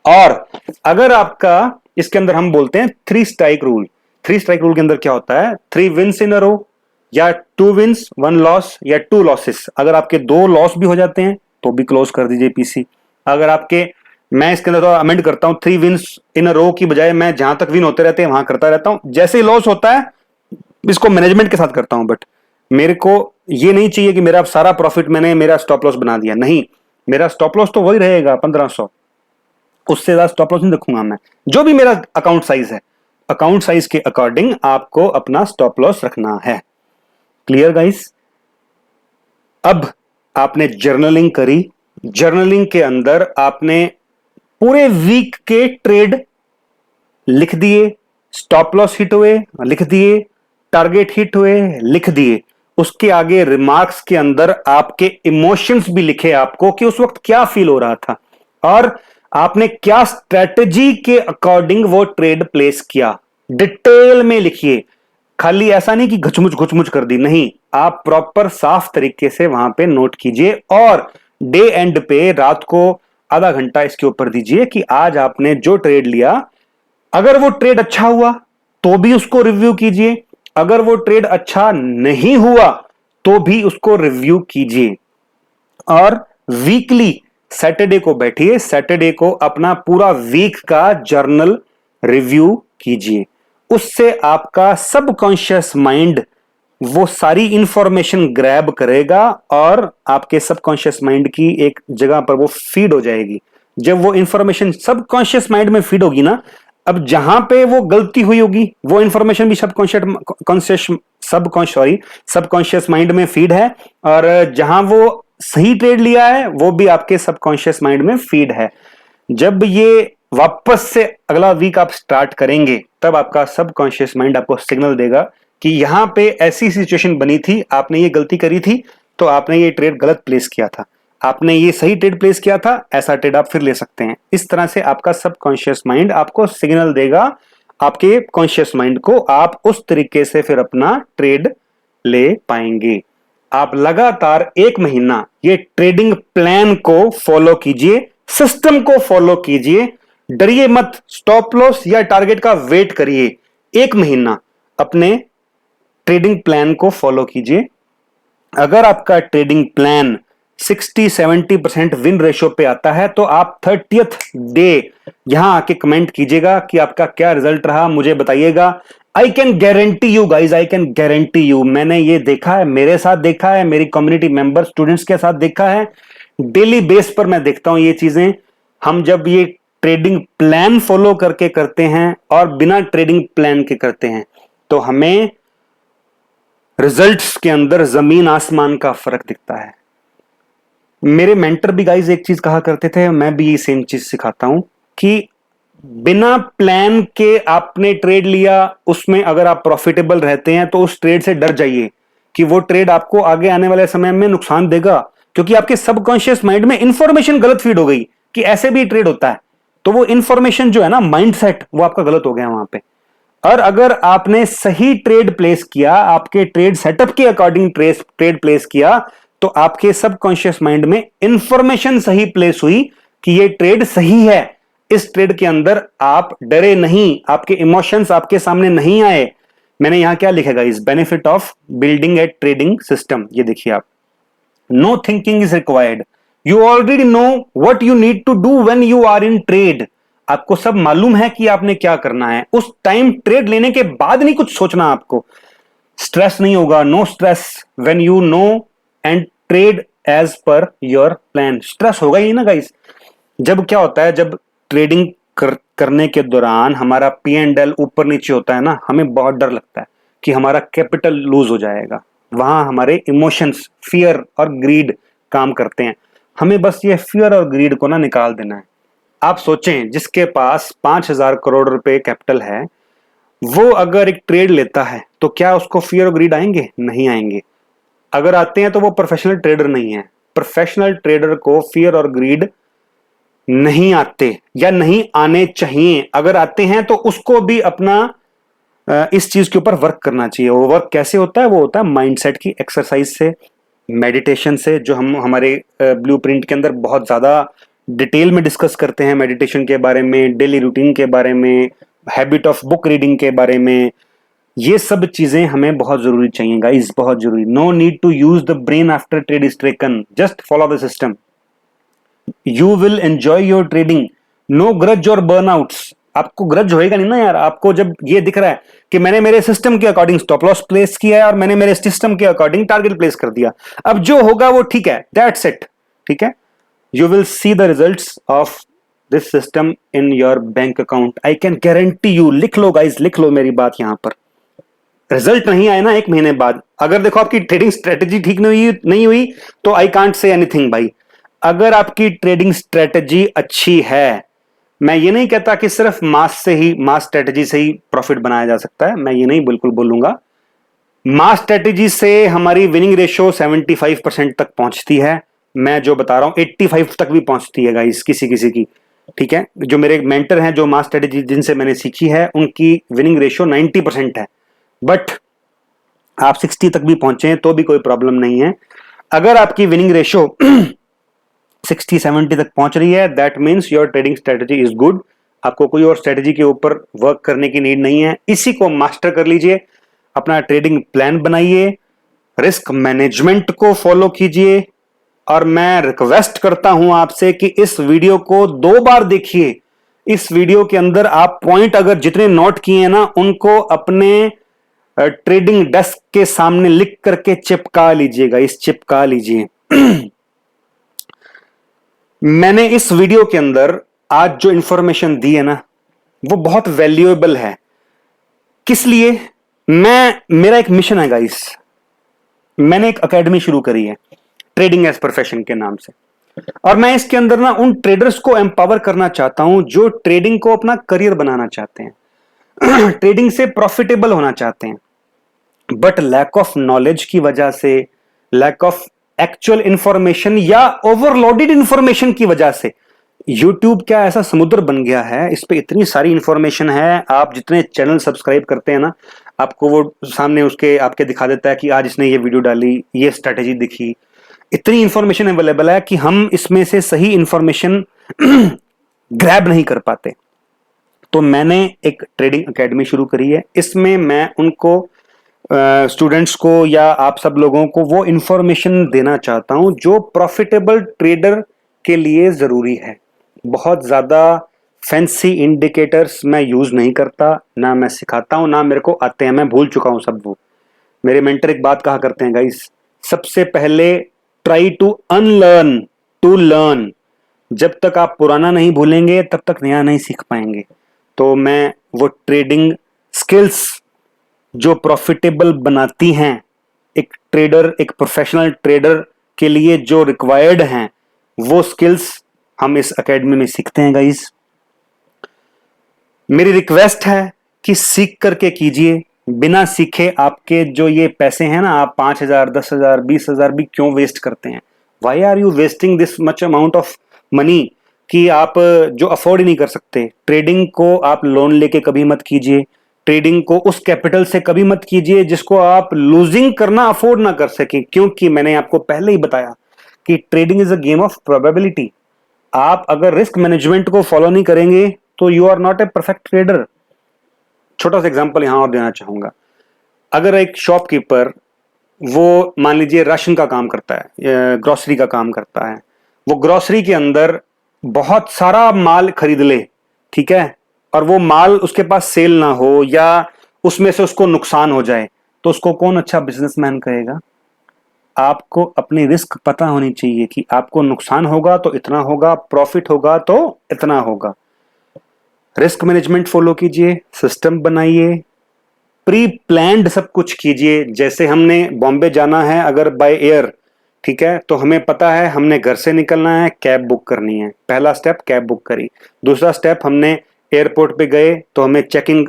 और अगर आपका इसके अंदर हम बोलते हैं 3 स्ट्राइक रूल, 3 स्ट्राइक रूल के अंदर क्या होता है, 3 विंस इन अ रो या 2 विंस 1 लॉस या 2 लॉसेस। अगर आपके 2 लॉस भी हो जाते हैं तो भी क्लोज कर दीजिए पीसी। अगर आपके, मैं इसके अंदर तो अमेंड करता हूं, 3 विंस इन अ रो की बजाय मैं जहां तक विन होते रहते हैं वहां करता रहता हूं। जैसे ही लॉस होता है इसको मैनेजमेंट के साथ करता हूं, बट मेरे को ये नहीं चाहिए कि मेरा सारा प्रॉफिट मैंने मेरा स्टॉप लॉस बना दिया। नहीं, मेरा स्टॉप लॉस तो वही रहेगा 1500, उससे ज्यादा स्टॉप लॉस नहीं रखूंगा मैं। जो भी मेरा अकाउंट साइज है, अकाउंट साइज के अकॉर्डिंग आपको अपना स्टॉप लॉस रखना है। Clear guys? अब आपने जर्नलिंग करी, जर्नलिंग के अंदर आपने पूरे वीक के ट्रेड लिख दिए, स्टॉप लॉस हिट हुए लिख दिए, टारगेट हिट हुए लिख दिए। उसके आगे रिमार्क्स के अंदर आपके इमोशंस भी लिखे, आपको कि उस वक्त क्या फील हो रहा था और आपने क्या स्ट्रेटजी के अकॉर्डिंग वो ट्रेड प्लेस किया, डिटेल में लिखिए। खाली ऐसा नहीं कि घुचमुच कर दी, नहीं, आप प्रॉपर साफ तरीके से वहां पे नोट कीजिए। और डे एंड पे रात को आधा घंटा इसके ऊपर दीजिए कि आज आपने जो ट्रेड लिया, अगर वो ट्रेड अच्छा हुआ तो भी उसको रिव्यू कीजिए, अगर वो ट्रेड अच्छा नहीं हुआ तो भी उसको रिव्यू कीजिए। और वीकली सैटरडे को बैठिए, सैटरडे को अपना पूरा वीक का जर्नल रिव्यू कीजिए। उससे आपका सबकॉन्शियस माइंड वो सारी इंफॉर्मेशन ग्रैब करेगा और आपके सबकॉन्शियस माइंड की एक जगह पर वो फीड हो जाएगी। जब वो इंफॉर्मेशन सबकॉन्शियस माइंड में फीड होगी ना, अब जहां पे वो गलती हुई होगी वो इंफॉर्मेशन भी सबकॉन्शियस माइंड में फीड है, और जहां वो सही ट्रेड लिया है वो भी आपके सबकॉन्शियस माइंड में फीड है। जब ये वापस से अगला वीक आप स्टार्ट करेंगे तब आपका सबकॉन्शियस माइंड आपको सिग्नल देगा कि यहां पे ऐसी सिचुएशन बनी थी, आपने ये गलती करी थी, तो आपने ये ट्रेड गलत प्लेस किया था, आपने ये सही ट्रेड प्लेस किया था, ऐसा ट्रेड आप फिर ले सकते हैं। इस तरह से आपका सबकॉन्शियस माइंड आपको सिग्नल देगा आपके कॉन्शियस माइंड को, आप उस तरीके से फिर अपना ट्रेड ले पाएंगे। आप लगातार 1 महीना ये ट्रेडिंग प्लान को फॉलो कीजिए, सिस्टम को फॉलो कीजिए, डरिए मत, स्टॉप लॉस या टारगेट का वेट करिए। 1 महीना अपने ट्रेडिंग प्लान को फॉलो कीजिए। अगर आपका ट्रेडिंग प्लान 60-70% विन रेशियो पे आता है तो आप 30th डे यहां आके कमेंट कीजिएगा कि आपका क्या रिजल्ट रहा, मुझे बताइएगा। I can guarantee you guys, I can guarantee you, मैंने ये देखा है, मेरे साथ देखा है, मेरी कम्युनिटी मेंबर स्टूडेंट्स के साथ देखा है, डेली बेस पर मैं देखता हूं ये चीजें। हम जब ये ट्रेडिंग प्लान फॉलो करके करते हैं और बिना ट्रेडिंग प्लान के करते हैं तो हमें रिजल्ट्स के अंदर जमीन आसमान का फर्क दिखता है। मेरे मेंटर भी गाइज एक चीज कहा करते थे, मैं भी ये सेम चीज सिखाता हूं कि बिना प्लान के आपने ट्रेड लिया, उसमें अगर आप प्रॉफिटेबल रहते हैं तो उस ट्रेड से डर जाइए कि वो ट्रेड आपको आगे आने वाले समय में नुकसान देगा, क्योंकि आपके सबकॉन्शियस माइंड में इंफॉर्मेशन गलत फीड हो गई कि ऐसे भी ट्रेड होता है। तो वो इंफॉर्मेशन जो है ना, माइंडसेट, वो आपका गलत हो गया वहां पे। और अगर आपने सही ट्रेड प्लेस किया, आपके ट्रेड सेटअप के अकॉर्डिंग ट्रेड प्लेस किया, तो आपके सबकॉन्शियस माइंड में इंफॉर्मेशन सही प्लेस हुई कि ये ट्रेड सही है। इस ट्रेड के अंदर आप डरे नहीं, आपके इमोशंस आपके सामने नहीं आए। मैंने यहां क्या लिखेगा, इस benefit of building a trading system, ये देखिए आप, no thinking is required, you already know what you need to do when you are in trade. आपको सब मालूम है कि आपने क्या करना है उस टाइम, ट्रेड लेने के बाद नहीं कुछ सोचना आपको। स्ट्रेस नहीं होगा, no stress when you know and trade as per your plan. Stress होगा ही ना गाइस। जब क्या होता है, जब ट्रेडिंग करने के दौरान हमारा P&L ऊपर नीचे होता है ना, हमें बहुत डर लगता है कि हमारा कैपिटल लूज हो जाएगा। वहां हमारे इमोशंस, फियर और ग्रीड काम करते हैं। हमें बस ये फियर और ग्रीड को ना निकाल देना है। आप सोचें, जिसके पास 5,000 करोड़ रुपए कैपिटल है, वो अगर एक ट्रेड लेता है तो क्या उसको फियर और ग्रीड आएंगे? नहीं आएंगे। अगर आते हैं तो वो प्रोफेशनल ट्रेडर नहीं है। प्रोफेशनल ट्रेडर को फियर और ग्रीड नहीं आते या नहीं आने चाहिए। अगर आते हैं तो उसको भी अपना इस चीज के ऊपर वर्क करना चाहिए। वो वर्क कैसे होता है? वो होता है माइंडसेट की एक्सरसाइज से, मेडिटेशन से, जो हम हमारे ब्लूप्रिंट के अंदर बहुत ज्यादा डिटेल में डिस्कस करते हैं, मेडिटेशन के बारे में, डेली रूटीन के बारे में, हैबिट ऑफ बुक रीडिंग के बारे में। ये सब चीजें हमें बहुत जरूरी चाहिए गाइस, बहुत जरूरी। No need to use the brain after trade is taken, just follow the system, you will enjoy your trading. No grudge और बर्नआउट्स। आपको ग्रज होएगा नहीं ना यार, आपको जब ये दिख रहा है कि मैंने मेरे सिस्टम के अकॉर्डिंग स्टॉप लॉस प्लेस किया है और मैंने मेरे सिस्टम के अकॉर्डिंग टारगेट प्लेस कर दिया, अब जो होगा वो ठीक है, दैट्स इट। ठीक है, you will see the results of this system in your bank account, I can guarantee you. लिख लो गाइस, लिख लो मेरी बात यहां पर। रिजल्ट नहीं आए ना 1 महीने बाद, अगर देखो आपकी ट्रेडिंग स्ट्रेटेजी ठीक नहीं हुई तो आई कांट से एनीथिंग भाई। अगर आपकी ट्रेडिंग स्ट्रेटेजी अच्छी है, मैं ये नहीं कहता कि सिर्फ मास स्ट्रेटेजी से ही प्रॉफिट बनाया जा सकता है, मैं ये नहीं बिल्कुल बोलूंगा। मास स्ट्रेटेजी से हमारी विनिंग रेशियो 75% तक पहुंचती है। मैं जो बता रहा हूं 85 तक भी पहुंचती है गाइस, किसी किसी की। ठीक है, जो मेरे मेंटर हैं, जो मास स्ट्रेटेजी जिनसे मैंने सीखी है, उनकी विनिंग रेशियो 90% है। बट आप 60 तक भी पहुंचे तो भी कोई प्रॉब्लम नहीं है। अगर आपकी विनिंग रेशियो 60-70 तक पहुंच रही है, that means your trading strategy is good. आपको कोई और स्ट्रेटेजी के ऊपर वर्क करने की नीड नहीं है। इसी को मास्टर कर लीजिए, अपना ट्रेडिंग प्लान बनाइए, रिस्क मैनेजमेंट को फॉलो कीजिए। और मैं रिक्वेस्ट करता हूं आपसे कि इस वीडियो को 2 बार देखिए। इस वीडियो के अंदर आप पॉइंट अगर जितने नोट किए हैं ना, उनको अपने ट्रेडिंग डेस्क के सामने लिख करके चिपका लीजिएगा, चिपका लीजिए। मैंने इस वीडियो के अंदर आज जो इंफॉर्मेशन दी है ना, वो बहुत वैल्यूएबल है। किस लिए? मेरा एक मिशन है गाइस, मैंने एक एकेडमी शुरू करी है ट्रेडिंग एज प्रोफेशन के नाम से, और मैं इसके अंदर ना उन ट्रेडर्स को एम्पावर करना चाहता हूं जो ट्रेडिंग को अपना करियर बनाना चाहते हैं, ट्रेडिंग से प्रॉफिटेबल होना चाहते हैं, बट लैक ऑफ नॉलेज की वजह से, लैक ऑफ एक्चुअल इंफॉर्मेशन या ओवरलोडेड इंफॉर्मेशन की वजह से, YouTube क्या ऐसा समुद्र बन गया है, इस पे इतनी सारी इंफॉर्मेशन है। आप जितने चैनल सब्सक्राइब करते हैं ना, आपको वो सामने उसके आपके दिखा देता है कि आज इसने ये वीडियो डाली, ये स्ट्रेटेजी दिखी। इतनी इंफॉर्मेशन अवेलेबल है कि हम इसमें से सही इंफॉर्मेशन ग्रैब नहीं कर पाते। तो मैंने एक ट्रेडिंग एकेडमी शुरू करी है। इसमें मैं उनको स्टूडेंट्स को या आप सब लोगों को वो इंफॉर्मेशन देना चाहता हूं जो प्रॉफिटेबल ट्रेडर के लिए जरूरी है। बहुत ज्यादा फैंसी इंडिकेटर्स मैं यूज नहीं करता, ना मैं सिखाता हूं, ना मेरे को आते हैं, मैं भूल चुका हूं सब वो। मेरे मेंटर एक बात कहा करते हैं गाइस, सबसे पहले try to unlearn to learn. जब तक आप पुराना नहीं भूलेंगे तब तक नया नहीं सीख पाएंगे। तो मैं वो ट्रेडिंग स्किल्स जो प्रॉफिटेबल बनाती हैं एक ट्रेडर, एक प्रोफेशनल ट्रेडर के लिए जो रिक्वायर्ड हैं, वो स्किल्स हम इस एकेडमी में सीखते हैं गाइस। मेरी रिक्वेस्ट है कि सीख करके कीजिए, बिना सीखे आपके जो ये पैसे हैं ना, आप 5,000, 10,000, 20,000 भी क्यों वेस्ट करते हैं? Why are you wasting this much amount of money कि आप जो अफोर्ड ही नहीं कर सकते? ट्रेडिंग को आप लोन लेके कभी मत कीजिए, ट्रेडिंग को उस कैपिटल से कभी मत कीजिए जिसको आप लूजिंग करना अफोर्ड ना कर सके, क्योंकि मैंने आपको पहले ही बताया कि trading is a game of probability. आप अगर रिस्क मैनेजमेंट को फॉलो नहीं करेंगे तो you are not a perfect trader. छोटा सा एग्जांपल यहां और देना चाहूंगा। अगर एक शॉपकीपर, वो मान लीजिए राशन का काम करता है, ग्रोसरी का काम करता है, वो ग्रोसरी के अंदर बहुत सारा माल खरीद ले, ठीक है, और वो माल उसके पास सेल ना हो या उसमें से उसको नुकसान हो जाए, तो उसको कौन अच्छा बिजनेसमैन कहेगा? आपको अपनी रिस्क पता होनी चाहिए कि आपको नुकसान होगा तो इतना होगा, प्रॉफिट होगा तो इतना होगा। रिस्क मैनेजमेंट फॉलो कीजिए, सिस्टम बनाइए, प्री प्लान्ड सब कुछ कीजिए। जैसे हमने बॉम्बे जाना है अगर बाय एयर, ठीक है, तो हमें पता है हमने घर से निकलना है, कैब बुक करनी है। पहला स्टेप कैब बुक करी। दूसरा स्टेप हमने एयरपोर्ट पे गए तो हमें चेकिंग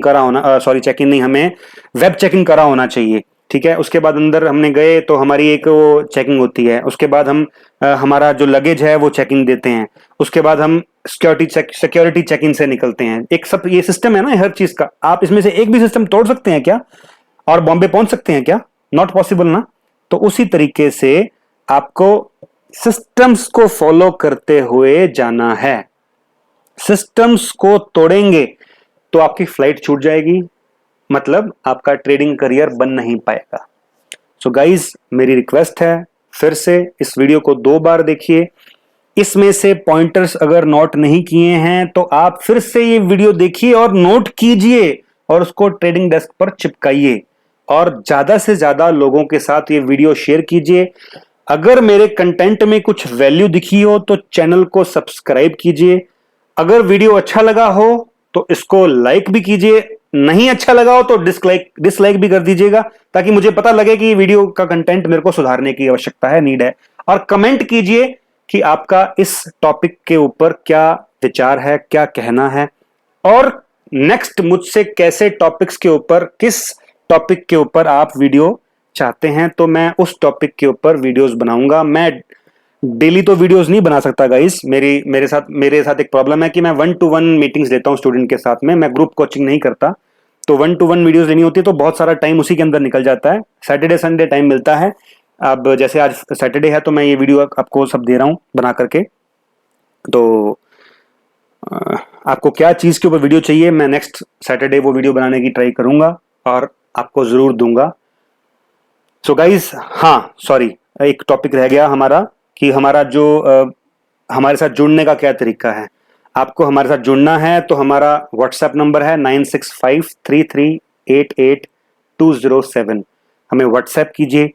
करा होना, सॉरी चेकिंग नहीं, हमें वेब चेकिंग करा होना चाहिए, ठीक है। उसके बाद अंदर हमने गए तो हमारी एक वो चेकिंग होती है। उसके बाद हम हमारा जो लगेज है वो चेकिंग देते हैं। उसके बाद हम सिक्योरिटी चेकिंग से निकलते हैं। एक सब ये सिस्टम है ना हर चीज का। आप इसमें से एक भी सिस्टम तोड़ सकते हैं क्या और बॉम्बे पहुंच सकते हैं क्या? नॉट पॉसिबल ना। तो उसी तरीके से आपको सिस्टम्स को फॉलो करते हुए जाना है। सिस्टम्स को तोड़ेंगे तो आपकी फ्लाइट छूट जाएगी, मतलब आपका ट्रेडिंग करियर बन नहीं पाएगा। सो गाइज, मेरी रिक्वेस्ट है, फिर से इस वीडियो को 2 बार देखिए। इसमें से पॉइंटर्स अगर नोट नहीं किए हैं तो आप फिर से ये वीडियो देखिए और नोट कीजिए और उसको ट्रेडिंग डेस्क पर चिपकाइए और ज्यादा से ज्यादा लोगों के साथ ये वीडियो शेयर कीजिए। अगर मेरे कंटेंट में कुछ वैल्यू दिखी हो तो चैनल को सब्सक्राइब कीजिए। अगर वीडियो अच्छा लगा हो तो इसको लाइक भी कीजिए, नहीं अच्छा लगा हो तो डिसलाइक भी कर दीजिएगा, ताकि मुझे पता लगे कि वीडियो का कंटेंट मेरे को सुधारने की आवश्यकता है, नीड है। और कमेंट कीजिए कि आपका इस टॉपिक के ऊपर क्या विचार है, क्या कहना है, और नेक्स्ट मुझसे कैसे टॉपिक्स के ऊपर, किस टॉपिक के ऊपर आप वीडियो चाहते हैं, तो मैं उस टॉपिक के ऊपर वीडियोस बनाऊंगा। मैं डेली तो वीडियोस नहीं बना सकता गाइस। मेरे साथ एक प्रॉब्लम है कि मैं 1-to-1 मीटिंग्स लेता हूं स्टूडेंट के साथ में, मैं ग्रुप कोचिंग नहीं करता। तो 1-to-1 वीडियोस लेनी होती है तो बहुत सारा टाइम उसी के अंदर निकल जाता है। सैटरडे संडे टाइम मिलता है। अब जैसे आज सैटरडे है तो मैं ये वीडियो आपको सब दे रहा हूं बना करके। तो आपको क्या चीज के ऊपर वीडियो चाहिए, मैं नेक्स्ट सैटरडे वो वीडियो बनाने की ट्राई करूंगा और आपको जरूर दूंगा। सो गाइज, हाँ सॉरी, एक टॉपिक रह गया हमारा कि हमारा जो हमारे साथ जुड़ने का क्या तरीका है। आपको हमारे साथ जुड़ना है तो हमारा व्हाट्सएप नंबर है 9653388207। हमें व्हाट्सएप कीजिए,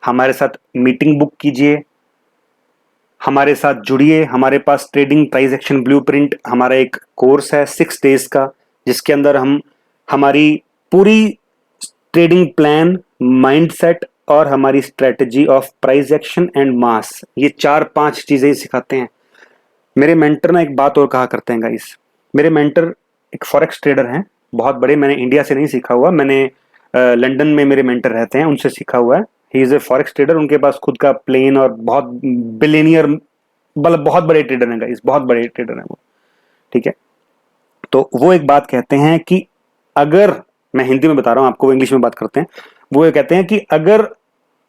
हमारे साथ मीटिंग बुक कीजिए, हमारे साथ जुड़िए। हमारे पास ट्रेडिंग प्राइस एक्शन ब्लूप्रिंट हमारा एक कोर्स है 6 डेज का, जिसके अंदर हम हमारी पूरी ट्रेडिंग प्लान, माइंडसेट और हमारी strategy of price action and mass, ये 4-5 चीजें सिखाते हैं। मेरे मेंटर ना एक बात और कहा करते हैं गाइस। मेरे मेंटर एक फॉरेक्स ट्रेडर हैं, बहुत बड़े। मैंने इंडिया से नहीं सीखा हुआ, मैंने लंदन में मेरे मेंटर रहते हैं, उनसे सीखा हुआ है। He is a forex trader, उनके पास खुद का प्लेन और बहुत बिलियनियर, मतलब बहुत बड़े ट्रेडर हैं गाइस, बहुत बड़े ट्रेडर हैं वो, ठीक है। तो वो एक बात कहते हैं कि अगर, मैं हिंदी में बता रहा हूं आपको, वो इंग्लिश में बात करते हैं। वो ये कहते हैं कि अगर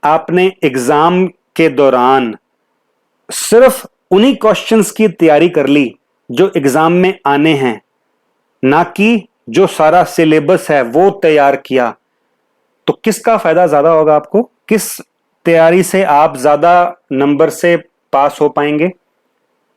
आपने एग्जाम के दौरान सिर्फ उन्हीं क्वेश्चंस की तैयारी कर ली जो एग्जाम में आने हैं, ना कि जो सारा सिलेबस है वो तैयार किया, तो किसका फायदा ज्यादा होगा आपको? किस तैयारी से आप ज्यादा नंबर से पास हो पाएंगे?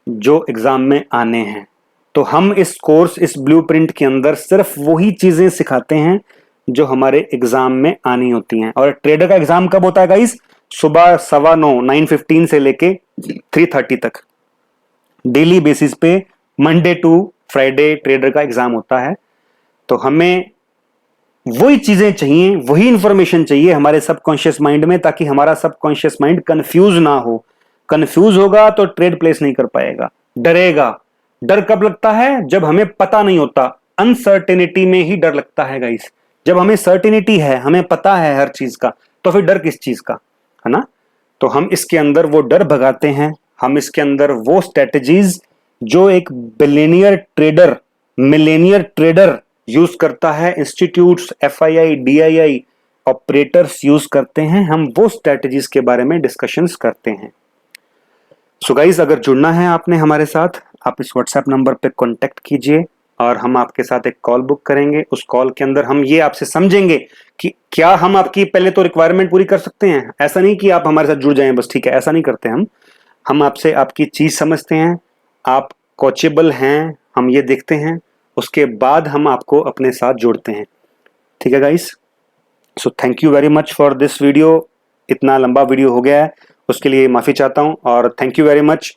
जो एग्जाम में आने हैं। तो हम इस कोर्स, इस ब्लूप्रिंट के अंदर सिर्फ वही चीजें सिखाते हैं जो हमारे एग्जाम में आनी होती हैं। और ट्रेडर का एग्जाम कब होता है गाइस? सुबह 9:15 से लेके 3:30 तक, डेली बेसिस पे, मंडे टू फ्राइडे ट्रेडर का एग्जाम होता है। तो हमें वही चीजें चाहिए, वही इंफॉर्मेशन चाहिए हमारे सबकॉन्शियस माइंड में, ताकि हमारा सबकॉन्शियस माइंड कंफ्यूज ना हो। कंफ्यूज होगा तो ट्रेड प्लेस नहीं कर पाएगा, डरेगा। डर कब लगता है? जब हमें पता नहीं होता। अनसर्टेनिटी में ही डर लगता है गाइस। जब हमें सर्टेनिटी है, हमें पता है हर चीज का, तो फिर डर किस चीज का, है ना। तो हम इसके अंदर वो डर भगाते हैं। हम इसके अंदर वो स्ट्रेटजीज जो एक billionaire trader, Millionaire trader use करता है, institutes, FII, DII operators use करते हैं, हम वो स्ट्रेटजीज के बारे में डिस्कशंस करते हैं। सो गाइस, अगर जुड़ना है आपने हमारे साथ, आप इस व्हाट्सएप नंबर पे कांटेक्ट कीजिए और हम आपके साथ एक कॉल बुक करेंगे। उस कॉल के अंदर हम ये आपसे समझेंगे कि क्या हम आपकी पहले तो रिक्वायरमेंट पूरी कर सकते हैं। ऐसा नहीं कि आप हमारे साथ जुड़ जाएं बस, ठीक है, ऐसा नहीं करते हम आपसे आपकी चीज समझते हैं, आप कोचेबल हैं, हम ये देखते हैं। उसके बाद हम आपको अपने साथ जोड़ते हैं, ठीक है guys. So thank you very much for this video. इतना लंबा वीडियो हो गया है, उसके लिए माफी चाहता हूं, और थैंक यू वेरी मच,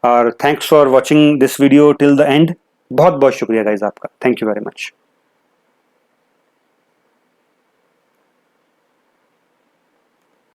और thanks for watching this video till the end. बहुत बहुत शुक्रिया गाइस आपका, थैंक यू वेरी मच।